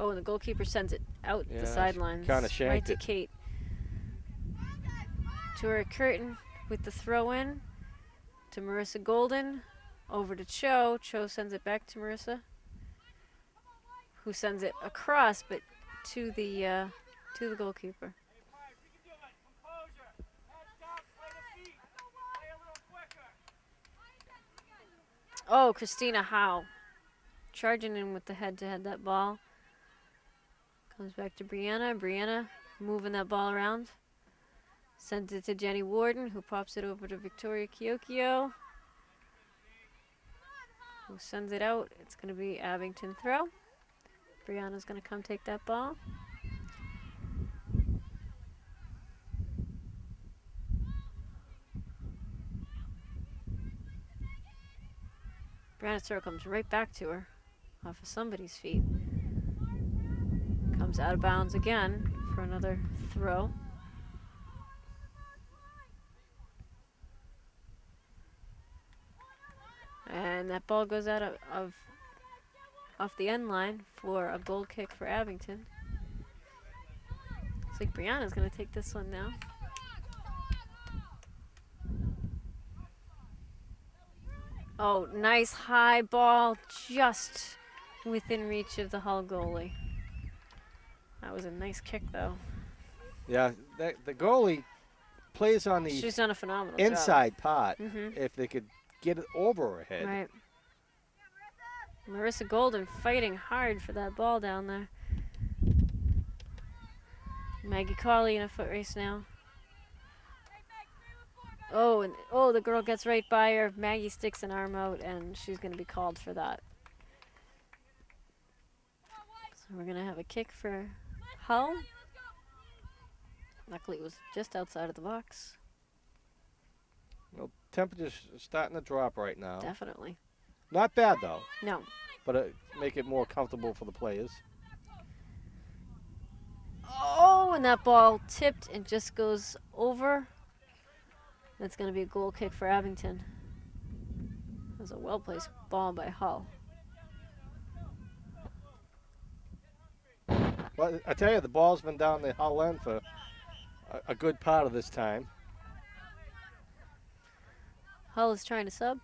Oh, and the goalkeeper sends it out the sidelines, kind of shanked right to it. Kate. Victoria Curtin with the throw-in to Marissa Golden. Over to Cho. Cho sends it back to Marissa, who sends it across, but to the goalkeeper. Oh, Christina Howe charging in with the head-to-head that ball. Comes back to Brianna. Brianna moving that ball around. Sends it to Jenny Warden, who pops it over to Victoria Kiokio, who sends it out. It's going to be Abington throw. Brianna's going to come take that ball. Brianna's throw comes right back to her off of somebody's feet. Comes out of bounds again for another throw. And that ball goes out of off the end line for a goal kick for Abington. Looks like Brianna's going to take this one now. Oh, nice high ball just within reach of the Hull goalie. That was a nice kick, though. Yeah, the goalie plays on the She's done a phenomenal inside part. job. If they could get it over her head. Right. Marissa Golden fighting hard for that ball down there. Maggie Colley in a foot race now. Oh, and the girl gets right by her. Maggie sticks an arm out, and she's going to be called for that. So we're going to have a kick for Hull. Luckily, it was just outside of the box. Well, temperature's starting to drop right now. Definitely. Not bad, though. No. But make it more comfortable for the players. Oh, and that ball tipped and just goes over. That's going to be a goal kick for Abington. That was a well-placed ball by Hull. Well, I tell you, the ball's been down the Hull end for a good part of this time. Hull is trying to sub.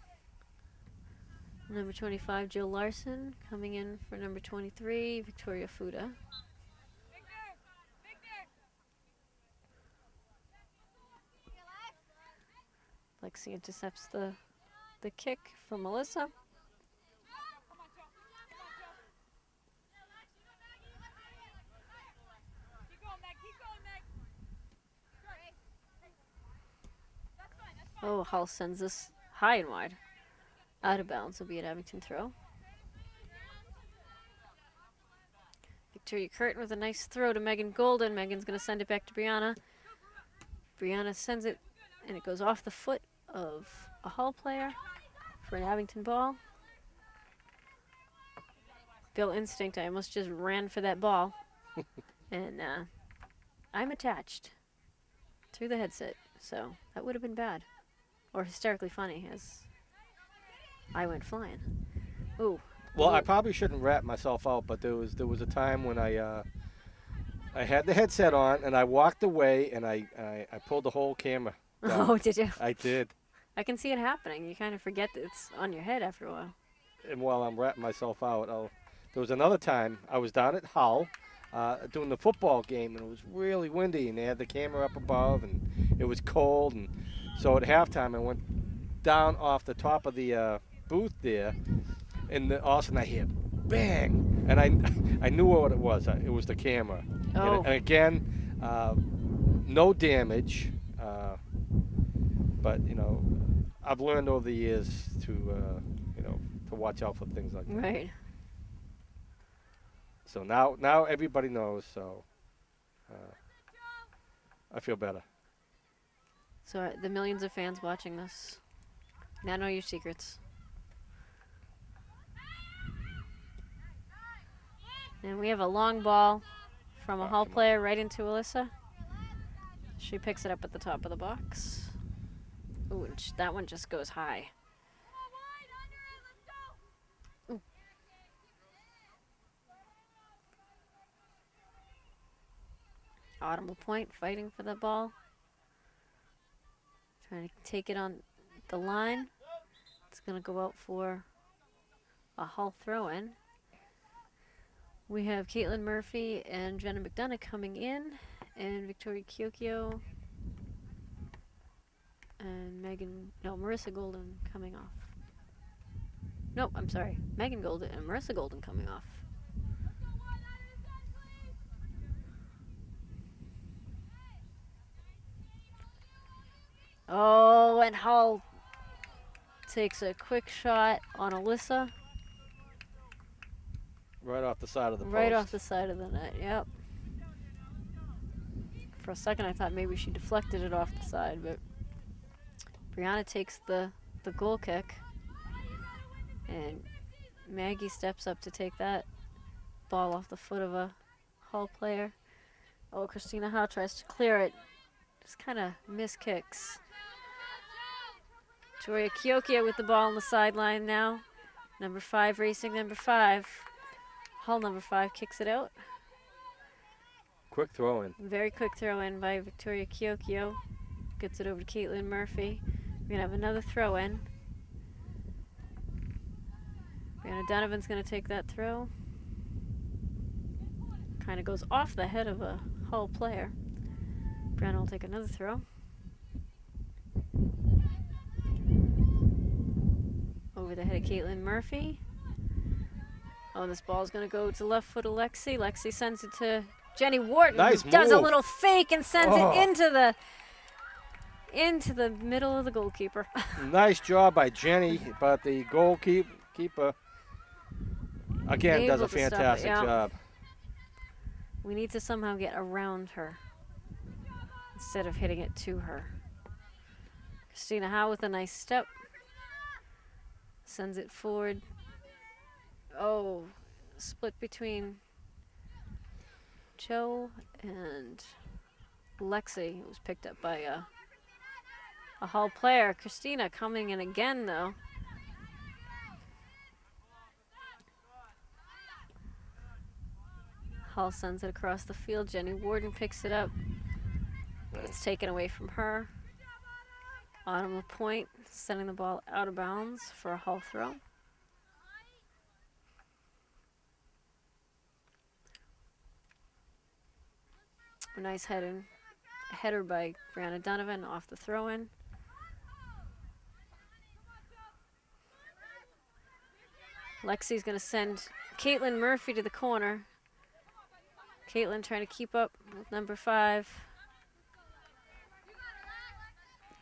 Number 25, Jill Larson, coming in for number 23, Victoria Fuda. Lexi intercepts the kick from Melissa. Oh, Hull sends this high and wide. Out of bounds will be an Abington throw. Victoria Curtin with a nice throw to Megan Golden. Megan's going to send it back to Brianna. Brianna sends it, and it goes off the foot of a Hull player for an Abington ball. Bill Instinct, I almost just ran for that ball. And I'm attached through the headset, so that would have been bad. Or hysterically funny, as I went flying. Ooh. Well, I probably shouldn't rat myself out, but there was a time when I had the headset on and I walked away and I pulled the whole camera down. Oh, did you? I did. I can see it happening. You kind of forget that it's on your head after a while. And while I'm ratting myself out, there was another time I was down at Hull doing the football game, and it was really windy, and they had the camera up above, and it was cold, and so at halftime I went down off the top of the booth there, and all of a sudden I hear bang, and I knew what it was. It was the camera. Oh. And again, no damage, but I've learned over the years to watch out for things like that. Right. So now everybody knows. So I feel better. So the millions of fans watching this, now know your secrets. And we have a long ball from a Hull player right into Alyssa. She picks it up at the top of the box. Ooh, and that one just goes high. Ooh. Audible Point fighting for the ball. Trying to take it on the line. It's going to go out for a Hull throw-in. We have Caitlin Murphy and Jenna McDonough coming in, and Victoria Kiokio and Marissa Golden coming off. Nope, I'm sorry. Megan Golden and Marissa Golden coming off. Oh, and Hull takes a quick shot on Alyssa. Right off the side of the Right off post. the side of the net, yep. For a second I thought maybe she deflected it off the side, but Brianna takes the goal kick. And Maggie steps up to take that ball off the foot of a Hull player. Oh, Christina Howe tries to clear it. Just kind of miss kicks. Victoria Kiokia with the ball on the sideline now. Number 5 racing number 5. Hull number 5 kicks it out. Quick throw in. Very quick throw in by Victoria Kiokio. Gets it over to Caitlin Murphy. We're going to have another throw in. Brianna Donovan's going to take that throw. Kind of goes off the head of a Hull player. Brianna will take another throw. Over the head of Caitlin Murphy. Oh, this ball's going to go to left foot of Lexi. Lexi sends it to Jenny Wharton. Nice Does a move. little fake and sends it into the middle of the goalkeeper. Nice job by Jenny, but the goalkeeper again does a Able to stop it, fantastic yeah. job. We need to somehow get around her instead of hitting it to her. Christina Howe with a nice step. Sends it forward. Oh, split between Joe and Lexi. It was picked up by a Hull player. Christina coming in again, though. Hull sends it across the field. Jenny Warden picks it up. It's taken away from her. Autumn LaPointe sending the ball out of bounds for a Hull throw. A nice header by Brianna Donovan off the throw-in. Lexi's going to send Caitlin Murphy to the corner. Caitlin trying to keep up with number 5.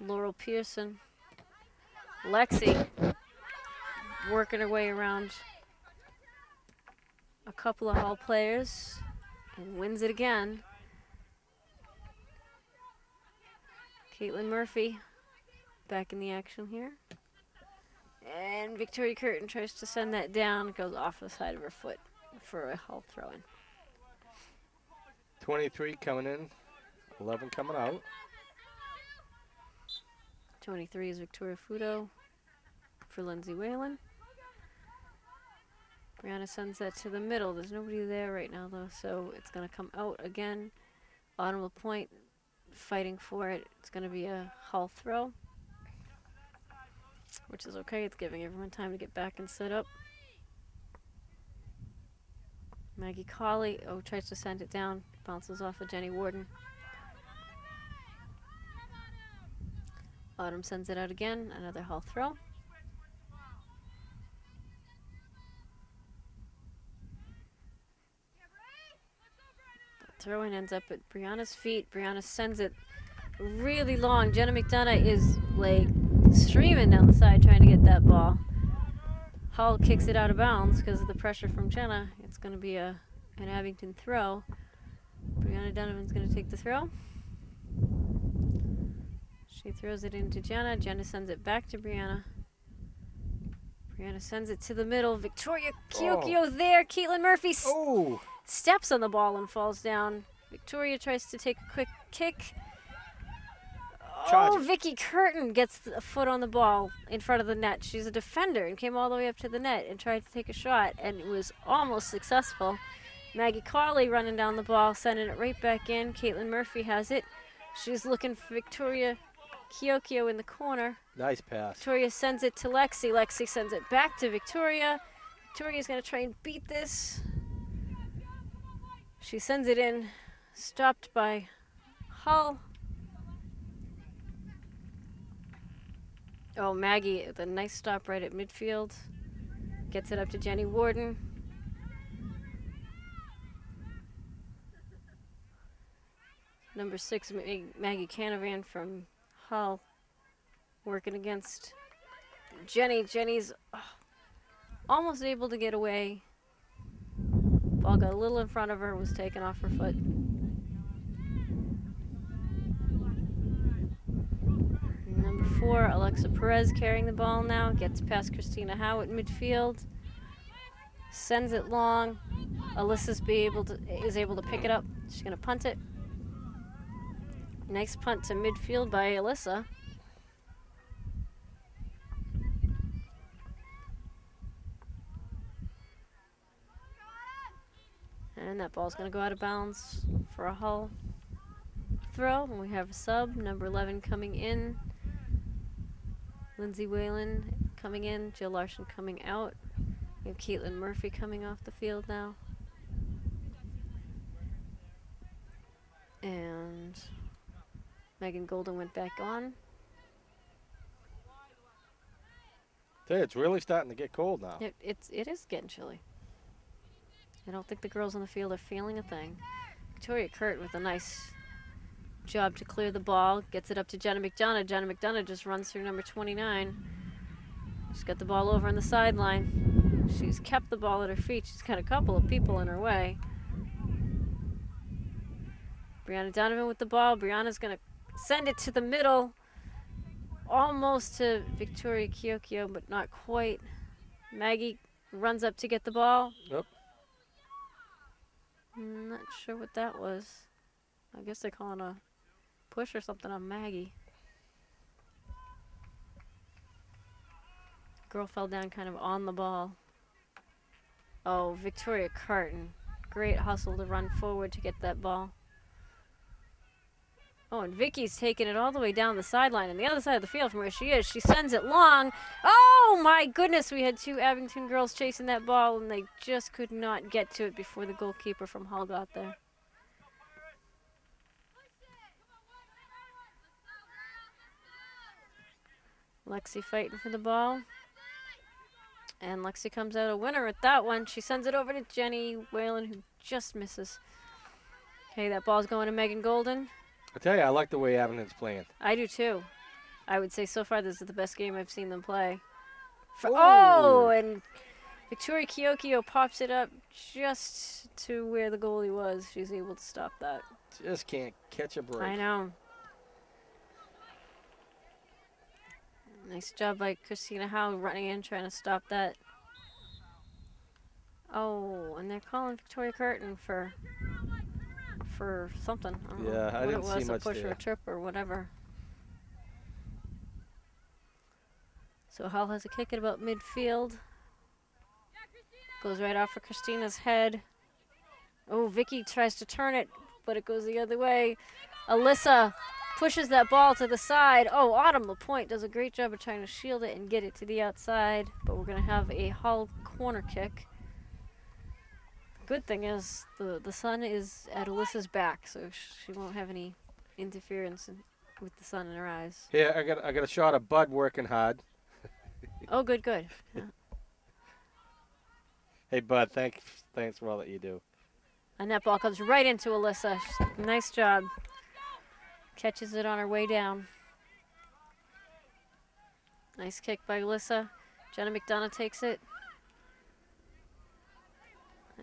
Laurel Pearson. Lexi working her way around a couple of Hull players and wins it again. Caitlin Murphy back in the action here. And Victoria Curtin tries to send that down. Goes off the side of her foot for a Hull throw-in. 23 coming in, 11 coming out. 23 is Victoria Fudo for Lindsay Whalen. Brianna sends that to the middle. There's nobody there right now, though, so it's going to come out again. Autumn LaPointe fighting for it. It's going to be a Hull throw, which is okay. It's giving everyone time to get back and set up. Maggie Colley, tries to send it down. Bounces off of Jenny Warden. Autumn sends it out again. Another Hull throw. The throw-in ends up at Brianna's feet. Brianna sends it really long. Jenna McDonough is like streaming down the side trying to get that ball. Hull kicks it out of bounds because of the pressure from Jenna. It's going to be an Abington throw. Brianna Donovan's going to take the throw. She throws it into Jenna. Jenna sends it back to Brianna. Brianna sends it to the middle. Victoria Kiokio there. Caitlin Murphy steps on the ball and falls down. Victoria tries to take a quick kick. Vicky Curtin gets a foot on the ball in front of the net. She's a defender and came all the way up to the net and tried to take a shot, and it was almost successful. Maggie Carley running down the ball, sending it right back in. Caitlin Murphy has it. She's looking for Victoria Kiokio in the corner. Nice pass. Victoria sends it to Lexi. Lexi sends it back to Victoria. Victoria's going to try and beat this. She sends it in, stopped by Hull. Oh, Maggie, the nice stop right at midfield. Gets it up to Jenny Warden. Number 6, Maggie Canavan from Hull, working against Jenny. Jenny's almost able to get away. Ball got a little in front of her, was taken off her foot. Number 4, Alexa Perez carrying the ball now. Gets past Christina Howe at midfield. Sends it long. Alyssa's is able to pick it up. She's going to punt it. Nice punt to midfield by Alyssa. And that ball's going to go out of bounds for a Hull throw. And we have a sub, number 11 coming in. Lindsay Whalen coming in. Jill Larson coming out. We have Caitlin Murphy coming off the field now. And Megan Golden went back on. Tell you, it's really starting to get cold now. It is getting chilly. I don't think the girls on the field are feeling a thing. Victoria Kurt with a nice job to clear the ball. Gets it up to Jenna McDonough. Jenna McDonough just runs through number 29. She's got the ball over on the sideline. She's kept the ball at her feet. She's got a couple of people in her way. Brianna Donovan with the ball. Brianna's going to send it to the middle. Almost to Victoria Kiokio, but not quite. Maggie runs up to get the ball. Yep. Not sure what that was. I guess they're calling a push or something on Maggie. Girl fell down kind of on the ball. Oh, Victoria Carton. Great hustle to run forward to get that ball. Oh, and Vicky's taking it all the way down the sideline on the other side of the field from where she is. She sends it long. Oh, my goodness. We had 2 Abington girls chasing that ball, and they just could not get to it before the goalkeeper from Hull got there. Lexi fighting for the ball. And Lexi comes out a winner at that one. She sends it over to Jenny Whalen, who just misses. Okay, that ball's going to Megan Golden. I tell you, I like the way Abington's playing. I do too. I would say so far this is the best game I've seen them play. And Victoria Kiokio pops it up just to where the goalie was. She's able to stop that. Just can't catch a break. I know. Nice job by Christina Howe running in, trying to stop that. Oh, and they're calling Victoria Curtin for something. I don't know I what didn't it was, see much a push there. or a trip or whatever. So Hull has a kick at about midfield. Goes right off for Christina's head. Oh, Vicky tries to turn it, but it goes the other way. Alyssa pushes that ball to the side. Oh, Autumn LaPointe does a great job of trying to shield it and get it to the outside, but we're going to have a Hull corner kick. Good thing is the sun is at Alyssa's back, so she won't have any interference with the sun in her eyes. Yeah, I got a shot of Bud working hard. Oh, good. Yeah. Hey, Bud, thanks for all that you do. And that ball comes right into Alyssa. Nice job. Catches it on her way down. Nice kick by Alyssa. Jenna McDonough takes it.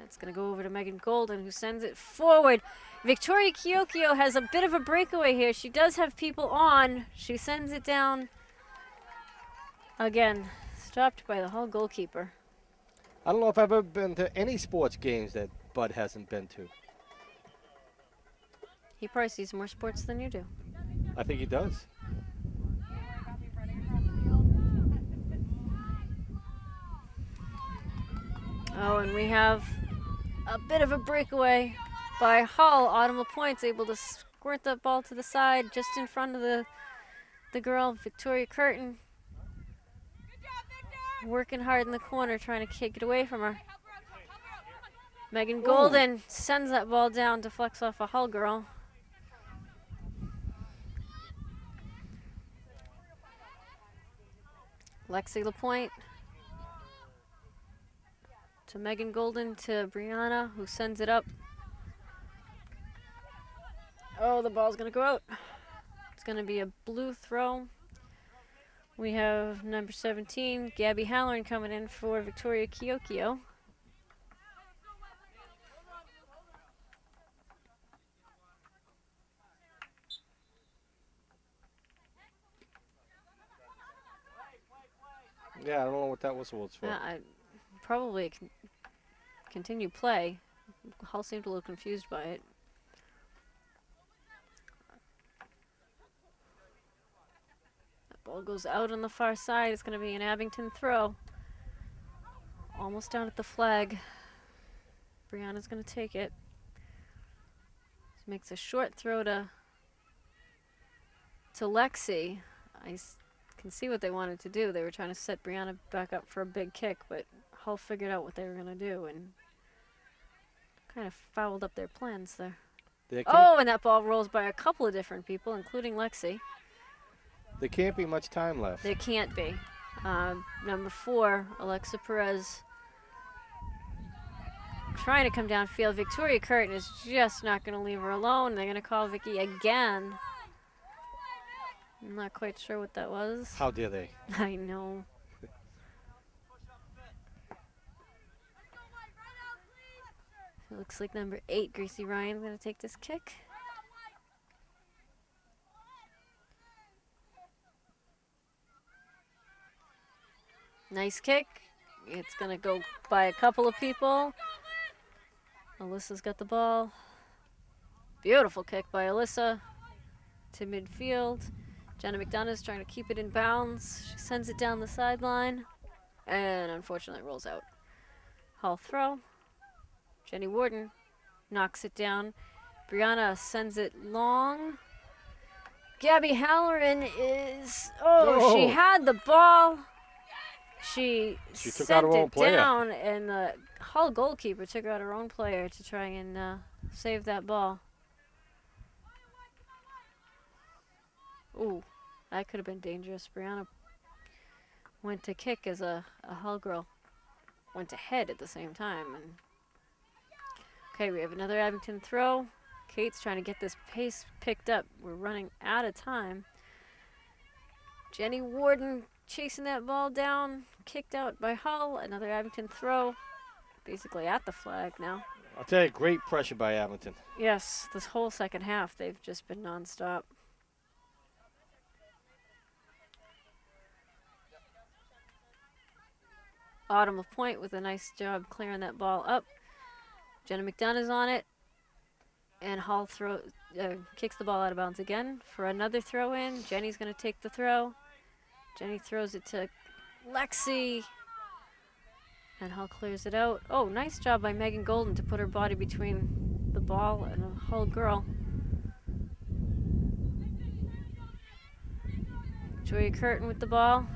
It's going to go over to Megan Golden, who sends it forward. Victoria Kiokio has a bit of a breakaway here. She does have people on. She sends it down. Again, stopped by the Hull goalkeeper. I don't know if I've ever been to any sports games that Bud hasn't been to. He probably sees more sports than you do. I think he does. Oh, and we have a bit of a breakaway by Hull. Autumn LaPointe's able to squirt that ball to the side just in front of the girl, Victoria Curtin. Working hard in the corner, trying to kick it away from her. Megan Golden sends that ball down, deflects off a Hull girl. Lexi LaPointe to Megan Golden to Brianna, who sends it up. Oh, the ball's going to go out. It's going to be a blue throw. We have number 17, Gabby Halloran, coming in for Victoria Kiokio. Yeah, I don't know what that whistle was for. Probably continue play. Hull seemed a little confused by it. That ball goes out on the far side. It's going to be an Abington throw. Almost down at the flag. Brianna's going to take it. She makes a short throw to Lexi. Can see what they wanted to do. They were trying to set Brianna back up for a big kick, but Hull figured out what they were going to do and kind of fouled up their plans there. Oh, and that ball rolls by a couple of different people, including Lexi. There can't be much time left. There can't be. Number 4, Alexa Perez, trying to come downfield. Victoria Curtin is just not going to leave her alone. They're going to call Vicky again. I'm not quite sure what that was. How dare they? I know. It looks like number 8, Gracie Ryan's going to take this kick. Nice kick. It's going to go by a couple of people. Alyssa's got the ball. Beautiful kick by Alyssa to midfield. Jenna McDonough's trying to keep it in bounds. She sends it down the sideline and unfortunately rolls out. Hull throw. Jenny Warden knocks it down. Brianna sends it long. Gabby Halloran is, she had the ball. She took out her own player down, and the Hull goalkeeper took out her own player to try and save that ball. Ooh, that could have been dangerous. Brianna went to kick as a Hull girl went to head at the same time. And okay, we have another Abington throw. Kate's trying to get this pace picked up. We're running out of time. Jenny Warden chasing that ball down, kicked out by Hull. Another Abington throw, basically at the flag now. I'll tell you, great pressure by Abington. Yes, this whole second half, they've just been nonstop. Autumn LaPointe with a nice job clearing that ball up. Jenna McDonough's on it. And Hull kicks the ball out of bounds again for another throw in. Jenny's going to take the throw. Jenny throws it to Lexi. And Hull clears it out. Oh, nice job by Megan Golden to put her body between the ball and a Hull girl. Joya Curtin with the ball.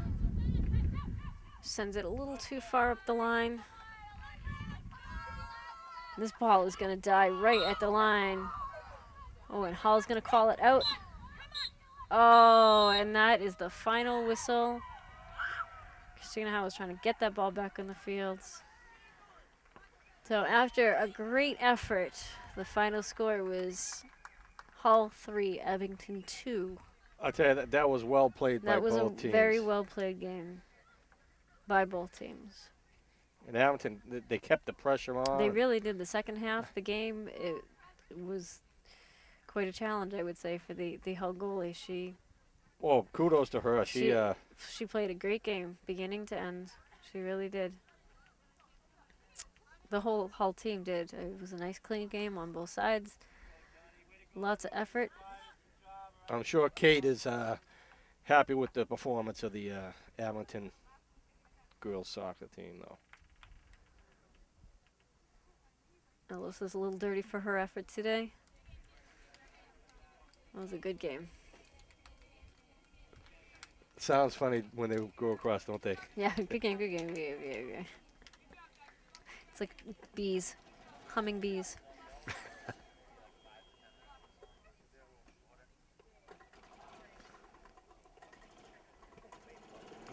Sends it a little too far up the line. This ball is going to die right at the line. Oh, and Hull's going to call it out. Oh, and that is the final whistle. Christina Howe was trying to get that ball back on the fields. So after a great effort, the final score was Hull 3, Abington 2. I'll tell you, that was well played by both teams. That was a very well played game by both teams. And Abington, they kept the pressure on. They really did. The second half of the game, it was quite a challenge, I would say, for the Hull goalie. Well, kudos to her. She played a great game, beginning to end. She really did. The whole Hull team did. It was a nice, clean game on both sides. Lots of effort. I'm sure Kate is happy with the performance of the Abington girls soccer team, though. Alyssa's a little dirty for her effort today. That was a good game. Sounds funny when they go across, don't they? Yeah, good game, good game, good game, good game. It's like bees, humming bees.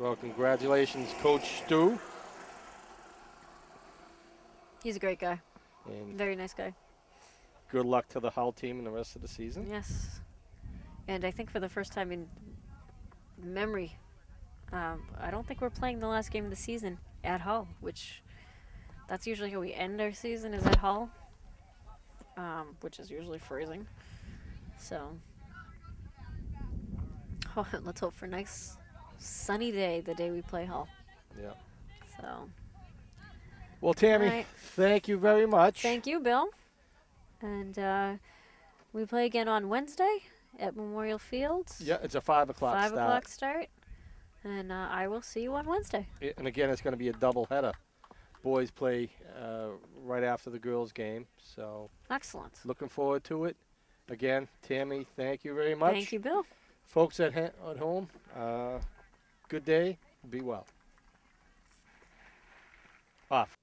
Well, congratulations, Coach Stu. He's a great guy. And very nice guy. Good luck to the Hull team in the rest of the season. Yes. And I think for the first time in memory, I don't think we're playing the last game of the season at Hull, which that's usually how we end our season is at Hull, which is usually freezing. So let's hope for a nice sunny day the day we play Hull. Yeah. So, Well, all Tammy, right. thank you very much. Thank you, Bill. And we play again on Wednesday at Memorial Fields. Yeah, it's a 5 o'clock 5 start. o'clock start. And I will see you on Wednesday. And again, it's going to be a double header. Boys play right after the girls' game. So Excellent. looking forward to it. Again, Tammy, thank you very much. Thank you, Bill. Folks at home, good day. Be well. Off.